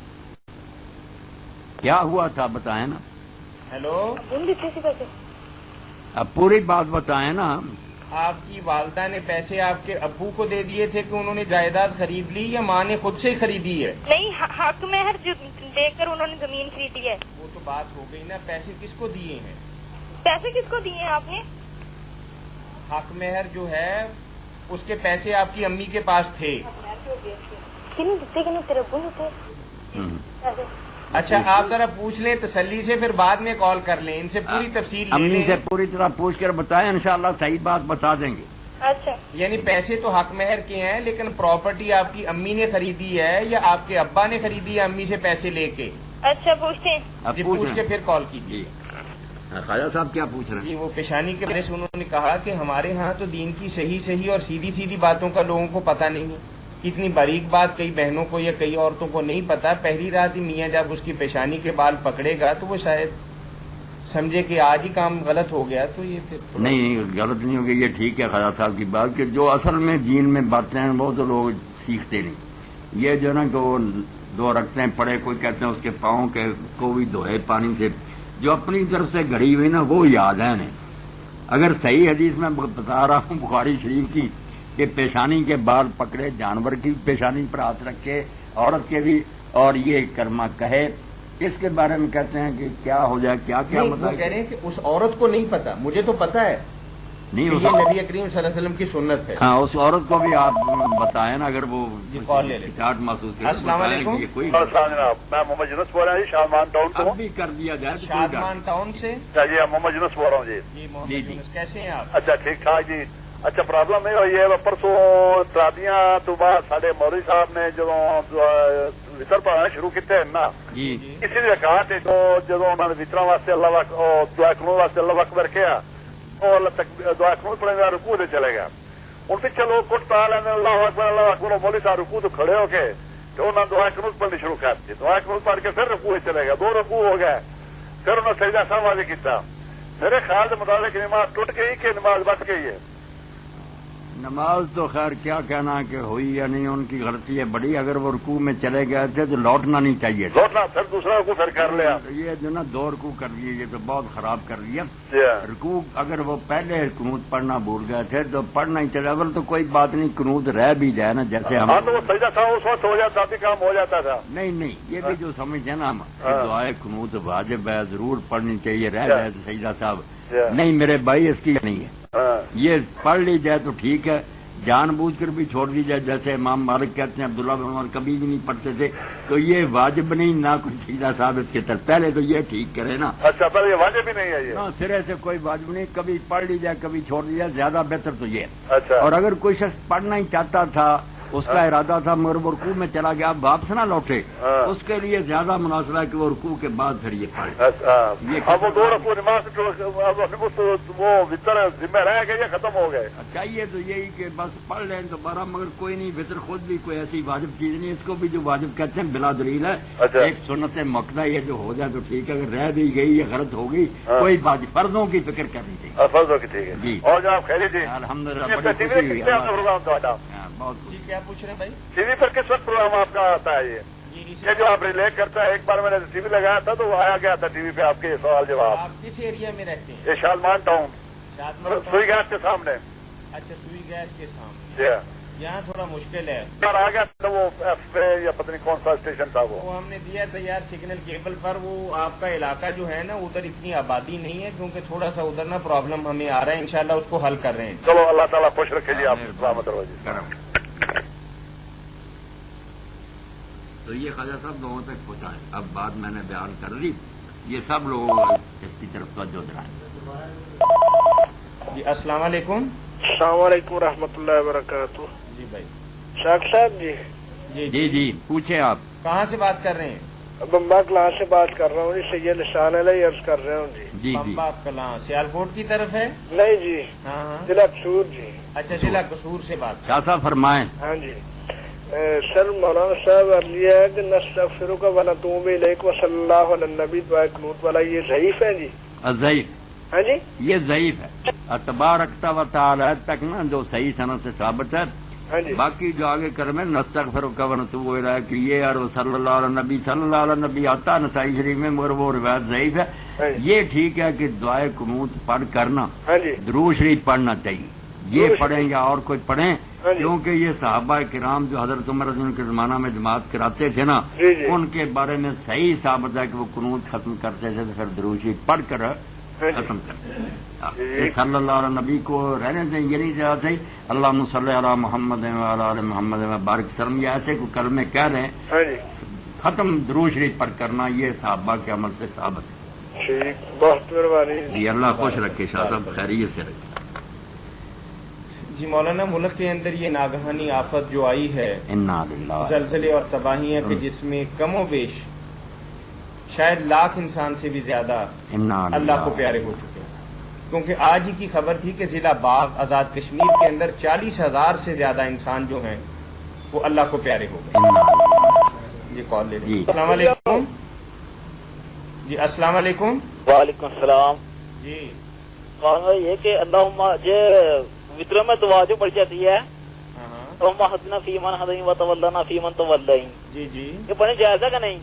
کیا ہوا تھا بتائیں نا. ہیلو، اب پوری بات بتائیں نا. آپ کی والدہ نے پیسے آپ کے ابو کو دے دیے تھے کہ انہوں نے جائیداد خرید لی یا ماں نے خود سے ہی خریدی ہے؟ نہیں، حق مہر دے کر انہوں نے زمین خریدی ہے. وہ تو بات ہو گئی نا. پیسے کس کو دیے ہیں؟ پیسے کس کو دیے ہیں آپ نے؟ حق مہر جو ہے اس کے پیسے آپ کی امی کے پاس تھے. اچھا آپ ذرا پوچھ لیں تسلی سے، پھر بعد میں کال کر لیں. ان سے پوری تفصیل لے امی لیں. سے پوری طرح پوچھ کر بتائیں، انشاءاللہ صحیح بات بتا دیں گے. اچھا. یعنی پیسے تو حق مہر کے ہیں لیکن پراپرٹی آپ کی امی نے خریدی ہے یا آپ کے ابا نے خریدی ہے امی سے پیسے لے کے؟ اچھا پوچھتے ہیں. اب پوچھ کے پھر کال کیجیے. خواجہ صاحب کیا پوچھ رہے ہیں؟ جی وہ پیشانی کے بارے سے انہوں نے کہا کہ ہمارے ہاں تو دین کی صحیح اور سیدھی باتوں کا لوگوں کو پتہ نہیں ہے. اتنی باریک بات کئی بہنوں کو یا کئی عورتوں کو نہیں پتا. پہلی رات ہی میاں جب اس کی پیشانی کے بال پکڑے گا تو وہ شاید سمجھے کہ آج ہی کام غلط ہو گیا. تو یہ پھر نہیں غلط نہیں ہوگی، یہ ٹھیک ہے خواجہ صاحب کی بات کہ جو اصل میں دین میں باتیں ہیں وہ تو لوگ سیکھتے نہیں. یہ جو نا کہ وہ 2 رکعتیں پڑھے، کوئی کہتے ہیں اس کے پاؤں کے کو بھی دھوئے پانی سے، جو اپنی طرف سے گھڑی ہوئی نا وہ یاد ہے انہیں. اگر صحیح حدیث میں بتا رہا ہوں بخاری شریف کی کہ پیشانی کے بال پکڑے، جانور کی پیشانی پر ہاتھ رکھے، عورت کے بھی، اور یہ کرما کہے، اس کے بارے میں کہتے ہیں کہ کیا ہو جائے، کیا وہ مطلب کہہ رہے ہیں کہ اس عورت کو نہیں پتا، مجھے تو پتا ہے نہیں کہ اس یہ نبی کریم صلی اللہ علیہ وسلم کی سنت ہے. ہاں اس عورت کو بھی آپ بتائیں نا اگر وہ جی کال لے لیں. ہچکچاہٹ محسوس کرے. السلام علیکم. کوئی السلام جناب، میں محمد یونس بول رہا ہوں جی، شادمان ٹاؤن سے. اب بھی کر دیا جائے تو کوئی بات شادمان ٹاؤن سے. اچھا جی، محمد یونس بول رہا ہوں جی. جی محمد یونس، کیسے ہیں آپ؟ اچھا ٹھیک ٹھاک جی. اچھا پرابلم یہ ہوئی ہے، پرسوں ترابیاں تو بعد سارے مولوی صاحب نے جدو وطر پڑھانا شروع کیتے ہیں نا، جی کسی نے کہا کہ جدو انہوں نے وطر واسطے اللہ دعا قنوت واسطے اللہ اکبر کیا، دعا قنوت پڑھنے کا رکوع سے چلے گا. ہوں پیچھے لوگ کچھ پا لینا اللہ اکبر، مولوی صاحب رکوع تو کھڑے ہو کے تو انہوں نے دعا قنوت پڑھنی شروع کر دی. دعا قنوت پڑھ کے پھر رکوع سے چلے گا، 2 رکوع ہو گئے، پھر انہوں نے سجدہ سہو واضح کیا. میرے خیال کے مطابق نماز ٹوٹ گئی کہ نماز بچ گئی ہے؟ نماز تو خیر کیا کہنا کہ ہوئی یا نہیں، ان کی غلطی ہے بڑی. اگر وہ رکوع میں چلے گئے تھے تو لوٹنا نہیں چاہیے تھا. لوٹنا پھر دوسرا رکوع پھر کر لیا. یہ جو نا 2 رکوع کر لیے، یہ تو بہت خراب کر دیا. رکوع اگر وہ پہلے قنوت پڑھنا بھول گئے تھے تو پڑھنا ہی چلے. اگر تو کوئی بات نہیں، قنوت رہ بھی جائے نا جیسے ہم. ہاں تو وہ سجدہ تھا اس وقت ہو جاتا بھی کام ہو جاتا تھا. نہیں یہ بھی جو سمجھتے ہیں نا ہم دعائے قنوت واجب ہے، ضرور پڑھنی چاہیے، رہ جائے تو سجدہ صاحب نہیں میرے بھائی اس کی نہیں ہے. یہ پڑھ لی جائے تو ٹھیک ہے، جان بوجھ کر بھی چھوڑ دی جائے جیسے امام مالک کہتے ہیں عبداللہ بن عمر کبھی بھی نہیں پڑھتے تھے، تو یہ واجب نہیں نہ کوئی سیدھا ثابت کی طرف. پہلے تو یہ ٹھیک کرے نا. اچھا پہلے یہ واجب بھی نہیں ہے، یہ سرے سے کوئی واجب نہیں، کبھی پڑھ لی جائے کبھی چھوڑ دی جائے، زیادہ بہتر تو یہ. اچھا. اور اگر کوئی شخص پڑھنا ہی چاہتا تھا، اس کا ارادہ تھا مگر وہ رکوع میں چلا گیا، اب واپس نہ لوٹے، اس کے لیے زیادہ مناسب ہے کہ وہ رکوع کے بعد پھر یہ پڑھے. اب وہ 2 رکوع نماز وہ وطر ذمہ رہ گئے یا ختم ہو گئے؟ چاہیے تو یہی کہ بس پڑھ لیں دوبارہ، مگر کوئی نہیں، وطر خود بھی کوئی ایسی واجب چیز نہیں. اس کو بھی جو واجب کہتے ہیں بلا دلیل ہے. ایک سنت مقدہ یہ جو ہو جائے تو ٹھیک ہے، اگر رہ بھی گئی یا غلط ہو گئی کوئی بات نہیں، فرضوں کی فکر کرنی چاہیے. فرضوں کی ٹھیک ہے جی. اور جناب خیریت جی؟ الحمدللہ ٹی وی بہت جی کیا پوچھ رہے ہیں بھائی؟ ٹی وی پر کس وقت پروگرام آپ کا آتا ہے؟ یہ جو آپ ریلیٹ کرتا ہے، ایک بار میں نے ٹی وی لگایا تھا تو وہ آیا گیا تھا ٹی وی پہ آپ کے سوال جواب. آپ کس ایریا میں رہتے ہیں؟ یہ شادمان ٹاؤن، سوئی گیس کے سامنے. اچھا سوئی گیس کے سامنے. جی یہاں تھوڑا مشکل ہے. آ گیا تھا وہ ایف یا پتہ نہیں کون سا اسٹیشن تھا وہ ہم نے دیا تھا یار سگنل کیبل پر. وہ آپ کا علاقہ جو ہے نا ادھر اتنی آبادی نہیں ہے، کیونکہ تھوڑا سا ادھر نا پرابلم ہمیں آ رہا ہے. انشاءاللہ اس کو حل کر رہے ہیں. چلو اللہ تعالیٰ خوش رکھے جی، آپ سلامت رہو جی. تو یہ خواجہ صاحب لوگوں تک پہنچائیں. اب بات میں نے بیان کر لی، یہ سب لوگ اس کی طرف توجہ دلائیں. جی السلام علیکم. السلام علیکم ورحمۃ اللہ وبرکاتہ. جی بھائی. شاک صاحب جی. جی پوچھیں آپ کہاں سے بات کر رہے ہیں؟ بمبا کلاس سے بات کر رہا ہوں جی، سید احسان علیہ عرض کر رہا ہوں جی. جی بمبا کلاں سیالکوٹ کی طرف ہے؟ نہیں جی، ہاں ضلع قصور جی. اچھا ضلع قصور سے بات. کیا صاحب فرمائیں. ہاں جی سر، مولانا صاحب عرضیہ ہے کہ نستغفرک و نتوب الیک و صلی اللہ علی النبی دعائے قنوت والا یہ ضعیف ہے جی؟ ضعیف. ہاں جی یہ ضعیف ہے. تبارک و تعالی تک نا جو صحیح سند سے ثابت ہے. ہاں جی. باقی جو آگے کرمے نستغفرک و نتوب الیک کہ یہ اور صلی اللہ علیہ نبی صلی اللہ علیہ نبی آتا نسائی شریف میں، مگر وہ روایت ضعیف ہے. یہ ٹھیک ہے کہ دعائے قنوت پڑھ کرنا، درود شریف پڑھنا چاہیے. یہ پڑھیں یا اور کوئی پڑھیں، کیونکہ یہ صحابہ کرام جو حضرت عمر رضی اللہ عنہ کے زمانہ میں جماعت کراتے تھے نا، ان کے بارے میں صحیح ثابت ہے کہ وہ قنوت ختم کرتے تھے تو پھر درود شریف پڑھ کر ختم کرتے. صلی اللہ علیہ نبی کو رہنے دیں، یہ نہیں جانا چاہیے اللہم صلی علی محمد وعلی آل محمد بارک وسلم. یہ ایسے کو کلمے کہہ رہے ہیں، ختم درود شریف پڑھ کرنا یہ صحابہ کے عمل سے ثابت ہے. ٹھیک، بہت مہربانی. جی اللہ خوش رکھے، شاہ صاحب خیریت سے رکھے. جی مولانا، ملک کے اندر یہ ناگہانی آفت جو آئی ہے، انا للہ، زلزلے اور تباہیاں کہ جس میں کم و بیش شاید لاکھ انسان سے بھی زیادہ اللہ کو پیارے ہو چکے ہیں، کیونکہ آج ہی کی خبر تھی کہ ضلع باغ آزاد کشمیر کے اندر 40,000 سے زیادہ انسان جو ہیں وہ اللہ کو پیارے ہو گئے۔ یہ کال لے لیں۔ السلام علیکم جی، السلام علیکم۔ وعلیکم السلام جی یہ کہ اللہم یہ وطر میں دعا جو پڑھ جاتی ہے اللہم اہدنا فیمن ہدین وتولنا فیمن تولین، جی جی، یہ پڑھنے جائز ہے کہ نہیں؟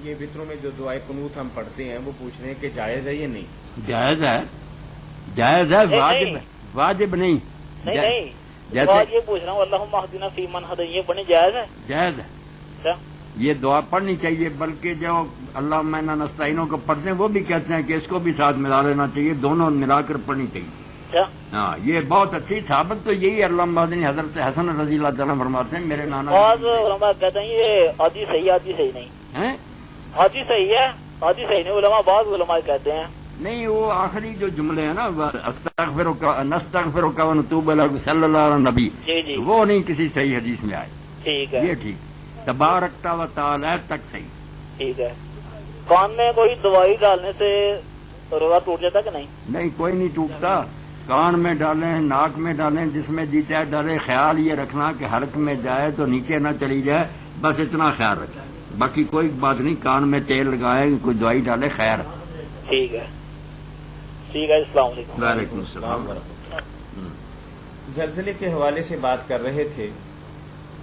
یہ وطروں میں جو دعائے قنوت ہم پڑھتے ہیں وہ پوچھ رہے ہیں کہ جائز ہے یا نہیں؟ جائز ہے، جائز ہے، واجب نہیں۔ نہیں دعا یہ پوچھ رہا ہوں اللہم اہدنا فیمن ہدین، یہ پڑھنے جائز ہے؟ جائز ہے، یہ دعا پڑھنی چاہیے، بلکہ جو اللہ مینا نستعینوں کو پڑھتے ہیں وہ بھی کہتے ہیں کہ اس کو بھی ساتھ ملا لینا چاہیے، دونوں ملا کر پڑھنی چاہیے۔ ہاں یہ بہت اچھی صحابت تو یہی اللہ مدنی حضرت حسن رضی اللہ تعالیٰ فرماتے ہیں میرے نانا علماء کہتے ہیں یہ آدھی صحیح آدھی صحیح نہیں ہیں، آدھی صحیح ہے آدھی صحیح نہیں، علماء بعض علماء کہتے ہیں نہیں، وہ آخری جو جملے ہیں نا نستغفرک ونتوب الیک صلی اللہ علیہ نبی، جی وہ نہیں کسی صحیح حدیث میں آئے۔ ٹھیک ہے، یہ ٹھیک، تبارکت و تعالی تک صحیح۔ ٹھیک ہے۔ کان میں کوئی دوائی ڈالنے سے روزہ ٹوٹ جاتا کہ نہیں؟ نہیں، کوئی نہیں ٹوٹتا، کان میں ڈالیں، ناک میں ڈالیں، جس میں جی چاہے ڈالیں، خیال یہ رکھنا کہ حلق میں جائے تو نیچے نہ چلی جائے، بس اتنا خیال رکھیں، باقی کوئی بات نہیں، کان میں تیل لگائیں، کوئی دوائی ڈالے، خیر۔ ٹھیک ہے ٹھیک ہے، السلام علیکم۔ وعلیکم السلام۔ زلزلے کے حوالے سے بات کر رہے تھے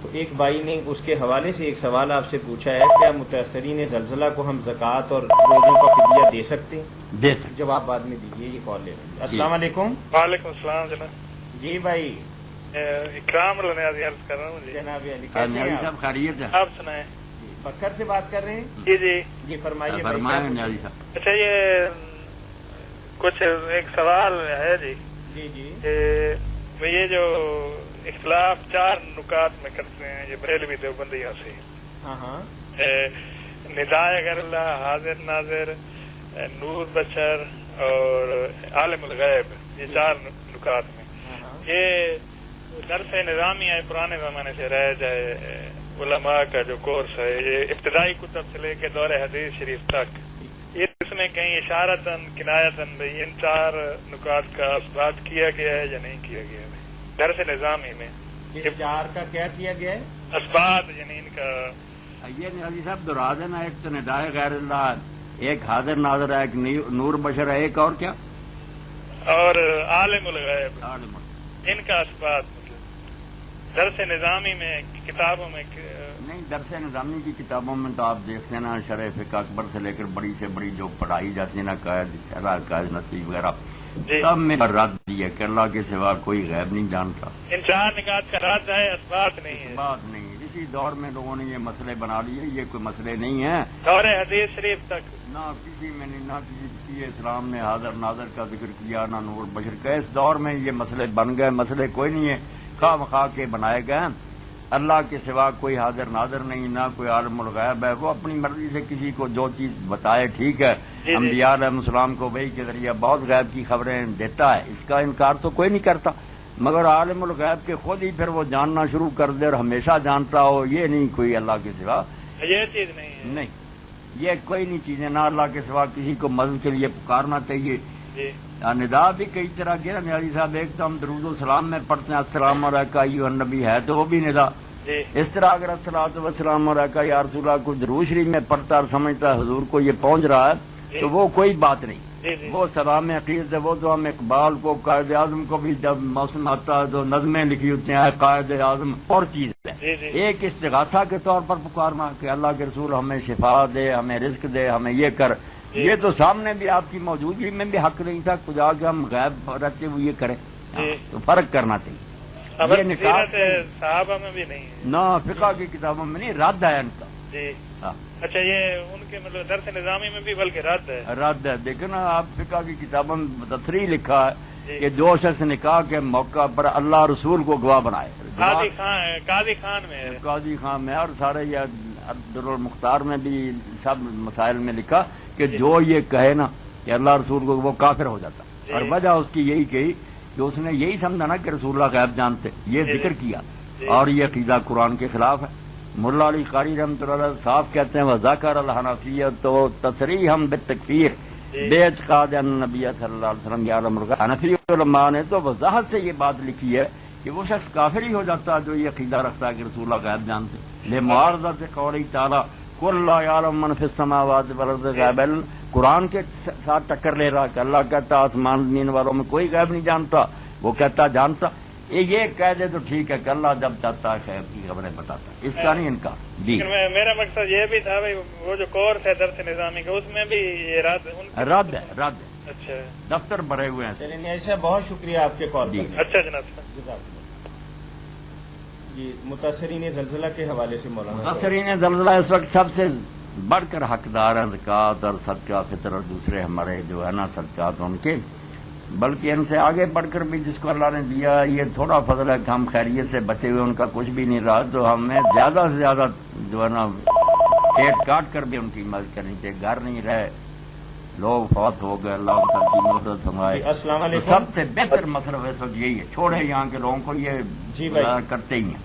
تو ایک بھائی نے اس کے حوالے سے ایک سوال آپ سے پوچھا ہے، کیا متاثرین زلزلہ کو ہم زکوٰۃ اور روزوں کا فدیہ دے سکتے ہیں؟ دے سکتے، جواب بعد میں دیجیے، یہ کال لے لیں۔ السلام علیکم۔ وعلیکم السلام جناب۔ جی بھائی، اکرام النیازی عرض کر رہا ہوں جی۔ جناب علی کیسے ہیں صاحب خیریت ہے؟ آپ سنائیں۔ پکھر سے بات کر رہے ہیں؟ جی جی جی فرمائیے۔ فرمائیں نیازی صاحب۔ اچھا، یہ کچھ ایک سوال ہے جی جی جی کہ یہ جو اختلاف 4 نکات میں کرتے ہیں یہ بریلوی دیوبندیوں سے، ہاں ہاں، ندائے غیر اللہ، حاضر ناظر، نور بشر اور عالم الغیب، یہ 4 نکات میں یہ درس نظامی ہے، پرانے زمانے سے رہ جائے علماء کا جو کورس ہے، یہ ابتدائی کتب سے لے کے دور حدیث شریف تک، یہ اس میں کہیں اشارتاً کنایتاً ان 4 نکات کا اثبات کیا گیا ہے یا نہیں کیا گیا ہے درس نظامی میں؟ یہ 4 کا کیا کیا گیا ہے؟ اثبات یعنی ان کا یہ نیازی صاحب دہرا دینا، ایک تو ندائے غیر اللہ، ایک حاضر ناظر ہے، ایک نور بشر ہے، ایک اور کیا؟ اور عالم الغیب، عالم۔ ان کا اثبات درس نظامی میں کتابوں میں نہیں، درس نظامی کی کتابوں میں تو آپ دیکھتے ہیں نا، شرح فقہ اکبر سے لے کر بڑی سے بڑی جو پڑھائی جاتی ہے نا، قائد نصیب وغیرہ، سب میں رد دیا کہ اللہ کے سوا کوئی غیب نہیں جانتا۔ ان 4 نکات کا رد ہے، اثبات نہیں ہے۔ بات نہیں، اسی دور میں لوگوں نے یہ مسئلے بنا لیے، یہ کوئی مسئلے نہیں ہیں، دور حدیث شریف تک نہ کسی میں نہیں، نہ کسی اسلام نے حاضر ناظر کا ذکر کیا، نہ نور بشر کا۔ اس دور میں یہ مسئلے بن گئے، مسئلے کوئی نہیں ہے، خواہ مخواہ کے بنائے گئے۔ اللہ کے سوا کوئی حاضر ناظر نہیں، نہ کوئی عالم الغیب ہے، وہ اپنی مرضی سے کسی کو جو چیز بتائے، ٹھیک ہے۔ انبیاء علیہ السلام کو وحی کے ذریعے بہت غیب کی خبریں دیتا ہے، اس کا انکار تو کوئی نہیں کرتا، مگر عالم الغیب کے خود ہی پھر وہ جاننا شروع کر دے اور ہمیشہ جانتا ہو، یہ نہیں کوئی اللہ کے سوا، یہ چیز نہیں ہے۔ نہیں، یہ کوئی نہیں چیزیں، نہ اللہ کے سوا کسی کو مدد کے لیے پکارنا چاہیے۔ ندا بھی کئی طرح کے نیازی صاحب، ایک تو ہم درود السلام میں پڑھتے ہیں السلام علیکہ ایھا النبی، ہے تو وہ بھی ندا۔ اس طرح اگر الصلوۃ والسلام علیکہ یا رسول اللہ کو درود شریف میں پڑھتا اور سمجھتا ہے حضور کو یہ پہنچ رہا ہے تو وہ کوئی بات نہیں، وہ سلام عقیدت ہے۔ وہ تو ہم اقبال کو، قائد اعظم کو بھی جب موسم آتا ہے تو نظمیں لکھی ہوتی ہیں قائد اعظم، اور چیز ہے ایک استغاثہ کے طور پر پکارنا کہ اللہ کے رسول ہمیں شفا دے، ہمیں رزق دے، ہمیں یہ کر، یہ تو سامنے بھی آپ کی موجودگی میں بھی حق نہیں تھا، کچھ آگے ہم غیب رہتے ہوئے یہ کریں، تو فرق کرنا چاہیے۔ یہ نکاح صحابہ میں بھی نہیں ہے، نہ فقہ کی کتابوں میں نہیں، رد ہے ان کا۔ اچھا، یہ ان کے مطلب درس نظامی میں بھی بلکہ رد ہے، رد ہے۔ دیکھیں نا آپ، فقہ کی کتابوں میں تصریح لکھا ہے کہ جو شخص نکاح کے موقع پر اللہ رسول کو گواہ بنائے، قاضی خان میں اور سارے یہ در المختار میں بھی سب مسائل میں لکھا کہ جو یہ کہے نا کہ اللہ رسول کو، وہ کافر ہو جاتا، اور وجہ اس کی یہی کہی کہ اس نے یہی سمجھا نا کہ رسول اللہ غیب جانتے، یہ ذکر کیا، اور یہ عقیدہ قرآن کے خلاف ہے، ملا علی قاری رحمۃ اللہ علیہ صاحب کہتے ہیں وذکر الحنفیہ تو تصریح ہم بالتکفیر بے اعتقاد ان نبی صلی اللہ علیہ وسلم یعلم الغیب. حنفی علماء نے تو وضاحت سے یہ بات لکھی ہے کہ وہ شخص کافر ہی ہو جاتا ہے جو یہ عقیدہ رکھتا ہے کہ رسول اللہ غیب جانتے. لے معارضۃ قول تعالی قل لا یعلم من فی السماوات والارض غیبا، قرآن کے ساتھ ٹکر لے رہا کہ اللہ کہتا آسمان زمین والوں میں کوئی غیب نہیں جانتا، وہ کہتا جانتا. یہ کہہ دے تو ٹھیک ہے کہ اللہ جب چاہتا ہے غیب کی خبریں بتاتا ہے، اس کا نہیں انکار. جی میرا مقصد یہ بھی تھا بھائی وہ جو کورس ہے درس نظامی کا اس میں بھی یہ رد ہے. اچھا دفتر بھرے ہوئے ہیں. چلیے ایسا بہت شکریہ آپ کے کال پر. اچھا جناب. جی متاثرین زلزلہ کے حوالے سے مولانا. متاثرین زلزلہ اس وقت سب سے بڑھ کر حقدار ہیں زکوٰۃ اور صدقہ فطر اور دوسرے ہمارے جو ہے نا صدقات ان کے، بلکہ ان سے آگے بڑھ کر بھی جس کو اللہ نے دیا یہ تھوڑا فضل ہے کہ ہم خیریت سے بچے ہوئے، ان کا کچھ بھی نہیں رہا تو ہمیں زیادہ سے زیادہ جو ہے نا پیٹ کاٹ کر بھی ان کی مدد کرنی چاہیے. گھر نہیں رہے، لوگ فوت ہو گئے، اللہ ان کی مدد فرمائے. السلام علیکم. سب سے بہتر مصرف اس وقت یہی ہے، چھوڑے یہاں کے لوگوں کو یہ جی بھائی کرتے ہی ہیں.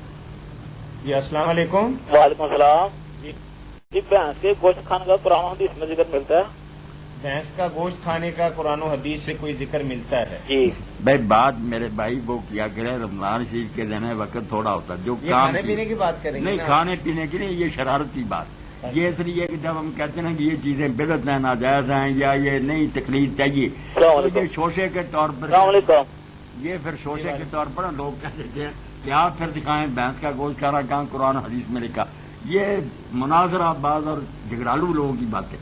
جی السلام علیکم. وعلیکم السلام. جی بھینس کے گوشت کھانے کا قرآن و حدیث میں ذکر ملتا ہے؟ بھینس کا گوشت کھانے کا قرآن و حدیث سے کوئی ذکر ملتا ہے؟ جی بھائی بات میرے بھائی وہ کیا کرے، رمضان شریف کے دینے وقت تھوڑا ہوتا ہے جو یہ کام کھانے پینے کی بات کریں گے نہیں نا؟ کھانے پینے کی نہیں، یہ شرارتی بات. یہ اس لیے کہ جب ہم کہتے ہیں کہ یہ چیزیں بدعت ہیں، ناجائز ہیں یا یہ نئی تقلید چاہیے تو یہ شوشے کے طور پر، السلام علیکم. یہ پھر شوشے کے طور پر لوگ کہہ دیتے ہیں کہ آپ پھر دکھائیں بھینس کا گوشت کھانا کہاں قرآن حدیث میں لکھا. یہ مناظرہ باز اور جھگڑالو لوگوں کی بات ہے.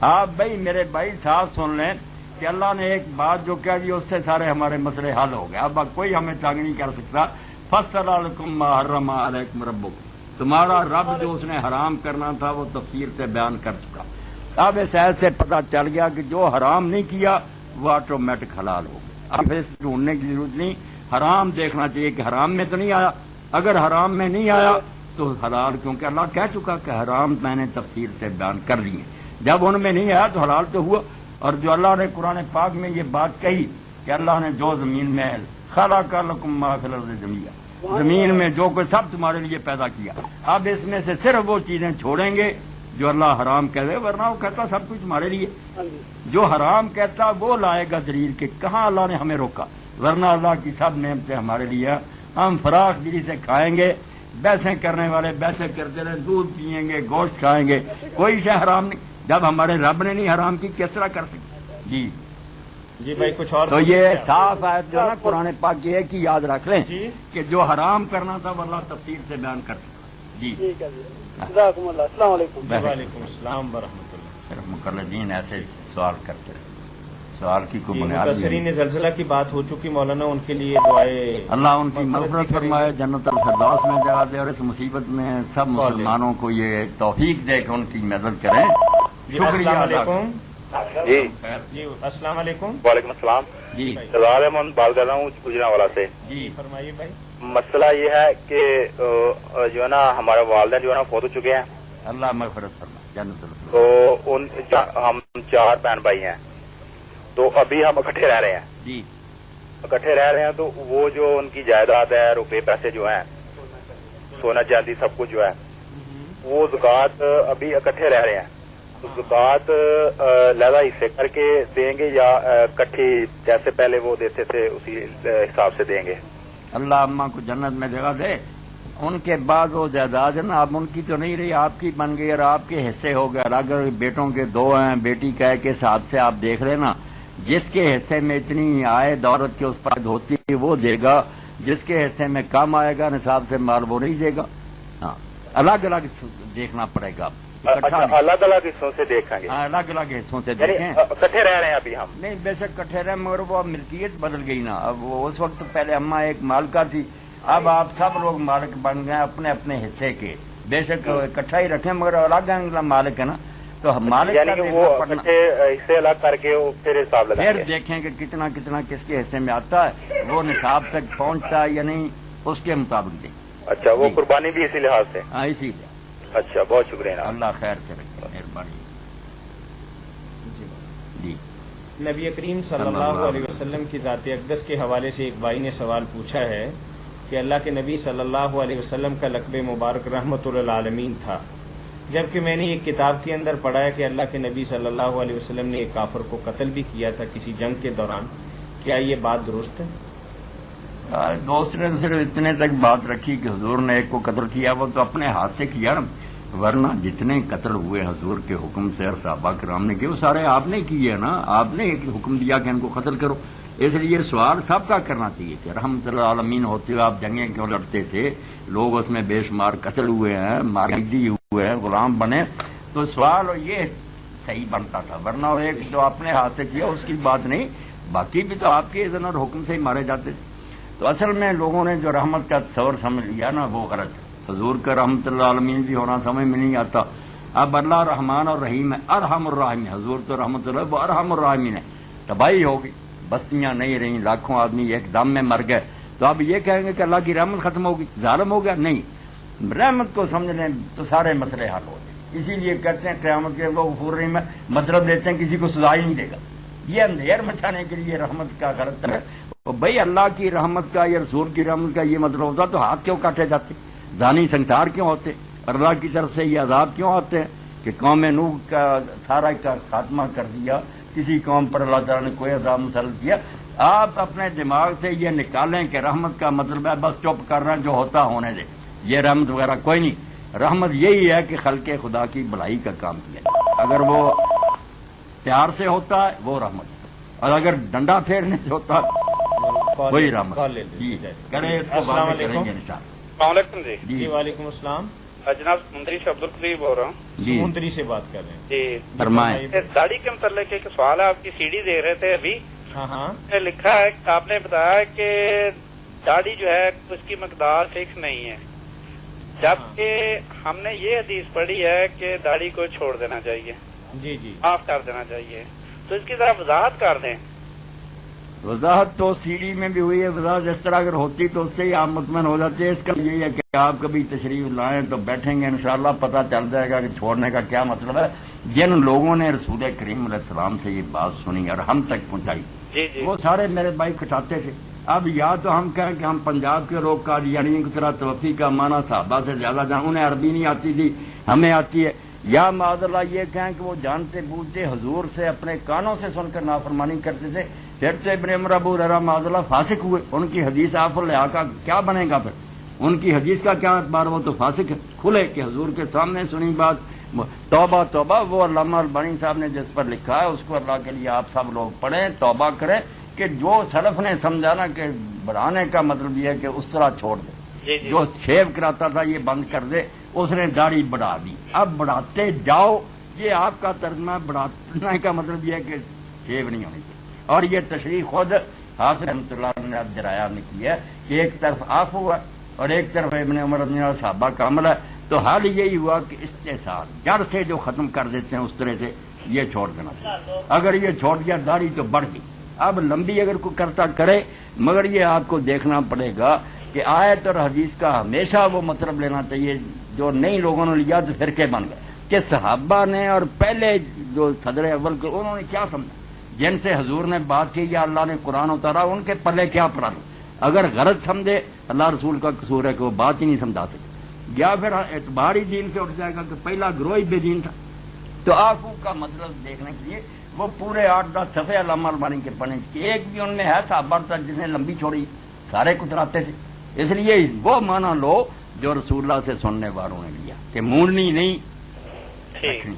آپ بھائی میرے بھائی صاحب سن لیں کہ اللہ نے ایک بات جو کہہ دی اس سے سارے ہمارے مسئلے حل ہو گئے. اب کوئی ہمیں تنگ نہیں کر سکتا. فصل علیکم ما حرم علیکم ربکم، تمہارا رب جو اس نے حرام کرنا تھا وہ تفسیر سے بیان کر چکا. اب اس ایت سے پتہ چل گیا کہ جو حرام نہیں کیا وہ آٹومیٹک حلال ہو گیا. اب اس ڈھونڈنے کی ضرورت نہیں، حرام دیکھنا چاہیے کہ حرام میں تو نہیں آیا. اگر حرام میں نہیں آیا تو حلال، کیونکہ اللہ کہہ چکا کہ حرام میں نے تفسیر سے بیان کر دیے. جب ان میں نہیں آیا تو حلال تو ہوا. اور جو اللہ نے قرآن پاک میں یہ بات کہی کہ اللہ نے جو زمین میں خلق لکم ما فی الارض جميعا، زمین میں جو کچھ سب تمہارے لیے پیدا کیا. اب اس میں سے صرف وہ چیزیں چھوڑیں گے جو اللہ حرام کہہ دے، ورنہ وہ کہتا سب کچھ تمہارے لیے. جو حرام کہتا وہ لائے گا دلیل کہ کہاں اللہ نے ہمیں روکا، ورنہ اللہ کی سب نعمتیں ہمارے لیے. ہم فراخ دلی سے کھائیں گے، بحثیں کرنے والے بحثیں کرتے رہے، دودھ پیئیں گے، گوشت کھائیں گے، کوئی شے حرام نہیں. جب ہمارے رب نے نہیں حرام کی کس طرح کر سکتے؟ جی جی بھائی کچھ اور تو یہ صاف آیت جو ہے نا قرآن پاک یہ ہے کہ یاد رکھ لیں جی کہ جو حرام کرنا تھا وہ اللہ تفسیر سے بیان کر چکا. جی ٹھیک ہے جی. جزاکم اللہ. السلام علیکم. وعلیکم السلام ورحمۃ اللہ. صرف مقلدین ایسے سوال کرتے رہے، سوال کی کوئی جی بنیاد متاثرین نہیں. زلزلہ کی بات ہو چکی مولانا، ان کے لیے دعائیں اللہ ان کی مغفرت فرمائے، جنت الفردوس میں جگہ دے، اور اس مصیبت میں سب مسلمانوں کو یہ توفیق دے کہ ان کی مدد کریں. جی شکریہ. السلام علیکم. جی جی السلام علیکم. وعلیکم السلام. جی سردار احمد بات کر رہا ہوں گجرانوالہ سے. جی فرمائیے بھائی. مسئلہ یہ ہے کہ جو ہے نا ہمارے والدین جو ہے نا فوت ہو چکے ہیں، اللہ مغفرت فرمائے، جنت الفردوس. تو ہم 4 بہن بھائی ہیں، تو ابھی ہم اکٹھے رہ رہے ہیں. جی اکٹھے رہ رہے ہیں تو وہ جو ان کی جائیداد ہے، روپے پیسے جو ہیں، سونا چاندی سب کچھ جو ہے، وہ زکوٰۃ ابھی اکٹھے رہ رہے ہیں. تو زکوٰۃ لہذا حصے کر کے دیں گے یا اکٹھی جیسے پہلے وہ دیتے تھے اسی حساب سے دیں گے؟ اللہ اماں کو جنت میں جگہ دے. ان کے بعد وہ جائیداد ہے نا اب ان کی تو نہیں رہی، آپ کی بن گئی اور آپ کے حصے ہو گئے. اگر بیٹوں کے 2 ہیں، بیٹی کا کے حساب سے آپ دیکھ لینا، جس کے حصے میں اتنی آئے دولت کے اس پر ہوتی ہے وہ دے گا، جس کے حصے میں کم آئے گا نصاب سے مال وہ نہیں دے گا. ہاں الگ الگ دیکھنا پڑے گا. الگ الگ حصوں سے دیکھیں گے، الگ الگ حصوں سے یعنی دیکھیں. اکٹھے رہ رہے ہیں ابھی ہم؟ نہیں بے شک کٹھے رہے مگر وہ ملکیت بدل گئی نا. اب وہ اس وقت پہلے اماں ایک مالکہ تھی، اب آپ سب لوگ مالک بن گئے اپنے اپنے حصے کے. بے شک اکٹھا ہی رکھیں مگر الگ مالک ہے نا، تو مالک یعنی کہ وہ اکٹھے حصے الگ کر کے پھر حساب لگائیں پھر گے. دیکھیں کہ کتنا کتنا کس کے حصے میں آتا ہے، وہ نصاب تک پہنچتا ہے یا نہیں، اس کے مطابق دیں. اچھا وہ قربانی بھی اسی لحاظ سے؟ ہاں اسی لیے. اچھا بہت شکریہ. اللہ خیر سے رکھے، مہربانی. جی نبی کریم صلی اللہ علیہ وسلم کی ذات اقدس کے حوالے سے ایک بھائی نے سوال پوچھا ہے کہ اللہ کے نبی صلی اللہ علیہ وسلم کا لقب مبارک رحمت للعالمین تھا، جبکہ میں نے ایک کتاب کے اندر پڑھا ہے کہ اللہ کے نبی صلی اللہ علیہ وسلم نے ایک کافر کو قتل بھی کیا تھا کسی جنگ کے دوران. کیا یہ بات درست ہے؟ دوست نے صرف اتنے تک بات رکھی کہ حضور نے ایک کو قتل کیا، وہ تو اپنے ہاتھ سے کیا نا، ورنہ جتنے قتل ہوئے حضور کے حکم سے اور صحابہ کرام نے کیے وہ سارے آپ نے کیے نا. آپ نے ایک حکم دیا کہ ان کو قتل کرو. اس لیے سوال سب کا کرنا چاہیے کہ رحمت العالمین ہوتے ہوئے آپ جنگیں کیوں لڑتے تھے؟ لوگ اس میں بے شمار قتل ہوئے ہیں، مارگی ہوئے ہیں، غلام بنے، تو سوال یہ صحیح بنتا تھا. ورنہ ایک جو اپنے ہاتھ سے کیا اس کی بات نہیں، باقی بھی تو آپ کے اذن اور حکم سے ہی مارے جاتے تھے. تو اصل میں لوگوں نے جو رحمت کا تصور سمجھ لیا نا وہ غلط ہے. حضور کا رحمت العالمین بھی ہونا سمجھ میں نہیں آتا. اب اللہ رحمان اور رحیم ہے، ارحم الراحمین. حضور تو رحمت اللہ وہ ارحم الراحمین ہے. تباہی ہوگی، بستیاں نہیں رہیں، لاکھوں آدمی ایک دم میں مر گئے، تو اب یہ کہیں گے کہ اللہ کی رحمت ختم ہوگی، ظالم ہو گیا؟ نہیں، رحمت کو سمجھ لیں تو سارے مسئلے حل ہو جائیں. اسی لیے کہتے ہیں قیامت کے لوگ غفور رحیم میں مطلب دیتے ہیں کسی کو سزا ہی نہیں دے گا. یہ اندھیر مچانے کے لیے رحمت کا غلط ہے. بھائی اللہ کی رحمت کا یا رسول کی رحمت کا یہ مطلب ہوتا تو ہاتھ کیوں کاٹے جاتے، زانی سنسار کیوں ہوتے، اللہ کی طرف سے یہ عذاب کیوں ہوتے ہیں کہ قوم نوح کا سارا کا خاتمہ کر دیا، کسی قوم پر اللہ تعالیٰ نے کوئی عذاب مسلط کیا. آپ اپنے دماغ سے یہ نکالیں کہ رحمت کا مطلب ہے بس چپ کر رہے ہیں، جو ہوتا ہونے دے، یہ رحمت وغیرہ کوئی نہیں. رحمت یہی ہے کہ خلق خدا کی بھلائی کا کام کیا. اگر وہ پیار سے ہوتا ہے وہ رحمت، اور اگر ڈنڈا پھیرنے سے ہوتا ہے وہی رحمت. کریں اس کو السلام بعد میں کریں علیکم. گے انشاءاللہ. السلام علیکم. جی جی وعلیکم السلام. جناب سمندری سے عبدالقریب بول رہا ہوں. جی منتری سے بات کر رہے ہیں. جی فرمائیں. داڑھی کے متعلق ایک سوال ہے. آپ کی سی ڈی دیکھ رہے تھے ابھی، ہاں ہاں لکھا ہے آپ نے بتایا کہ داڑھی جو ہے اس کی مقدار فکس نہیں ہے، جبکہ ہم نے یہ حدیث پڑھی ہے کہ داڑھی کو چھوڑ دینا چاہیے، جی جی معاف کر دینا چاہیے. تو اس کی ذرا وضاحت کر دیں. وضاحت تو سی ڈی میں بھی ہوئی ہے. وضاحت اس طرح اگر ہوتی تو اس سے ہی آپ مطمئن ہو جاتے. اس کا یہی ہے کہ آپ کبھی تشریف لائیں تو بیٹھیں گے انشاءاللہ پتہ چل جائے گا کہ چھوڑنے کا کیا مطلب ہے. جن لوگوں نے رسول کریم علیہ السلام سے یہ بات سنی اور ہم تک پہنچائی جی جی وہ سارے میرے بھائی کٹاتے تھے. اب یا تو ہم کہیں کہ ہم پنجاب کے لوگ قادیانیوں کی طرح توفیق کا معنی صحابہ سے زیادہ جان، انہیں عربی نہیں آتی تھی ہمیں آتی ہے، یا معاذ اللہ یہ کہیں کہ وہ جانتے بوجھتے حضور سے اپنے کانوں سے سن کر نافرمانی کرتے تھے. پھر تو ابن عمر ابو ہریرہ معاذ اللہ فاسق ہوئے. ان کی حدیث آپ لحاظ کا کیا بنے گا؟ پھر ان کی حدیث کا کیا اعتبار؟ وہ تو فاسق ہے. کھلے کہ حضور کے سامنے سنی بات. توبہ توبہ وہ علامہ البانی صاحب نے جس پر لکھا ہے اس کو اللہ کے لیے آپ سب لوگ پڑھیں، توبہ کریں کہ جو سلف نے سمجھانا کہ بڑھانے کا مطلب یہ ہے کہ اس طرح چھوڑ دے. جو شیو کراتا تھا یہ بند کر دے، اس نے داڑھی بڑھا دی. اب بڑھاتے جاؤ، یہ آپ کا ترجمہ. بڑھانے کا مطلب یہ ہے کہ شیو نہیں ہونی چاہیے. اور یہ تشریح خود حافظ رحمۃ اللہ نے جرایا نے کی ہے کہ ایک طرف آپ ہوا اور ایک طرف ابن عمر رضی اللہ عنہ صحابہ کا عمل ہے. تو حال یہی ہوا کہ استحصال جڑ سے جو ختم کر دیتے ہیں اس طرح سے یہ چھوڑ دینا چاہیے. اگر یہ چھوڑ دیا داڑھی تو بڑھ گئی. اب لمبی اگر کوئی کرتا کرے، مگر یہ آپ کو دیکھنا پڑے گا کہ آیت اور حدیث کا ہمیشہ وہ مطلب لینا چاہیے. جو نئی لوگوں نے لیا تو فرقے بن گئے کہ صحابہ نے اور پہلے جو صدر اول کے انہوں نے کیا سمجھا، جن سے حضور نے بات کی یا اللہ نے قرآن اتارا ان کے پلے کیا پڑا. اگر غلط سمجھے اللہ رسول کا قصور ہے کہ وہ بات ہی نہیں سمجھا سکتے، یا پھر اعتبار ہی دین سے اٹھ جائے گا کہ پہلا گروہ ہی بے دین تھا. تو آنکھوں کا مطلب دیکھنے کے لیے وہ پورے 8-10 صفحے علامہ البانی کے پڑھنے کی ایک بھی ان میں ہے صحابہ تک جس نے لمبی چھوڑی، سارے کتراتے تھے. اس لیے وہ مانا لو جو رسول اللہ سے سننے والوں نے لیا کہ موننی نہیں رکھنی.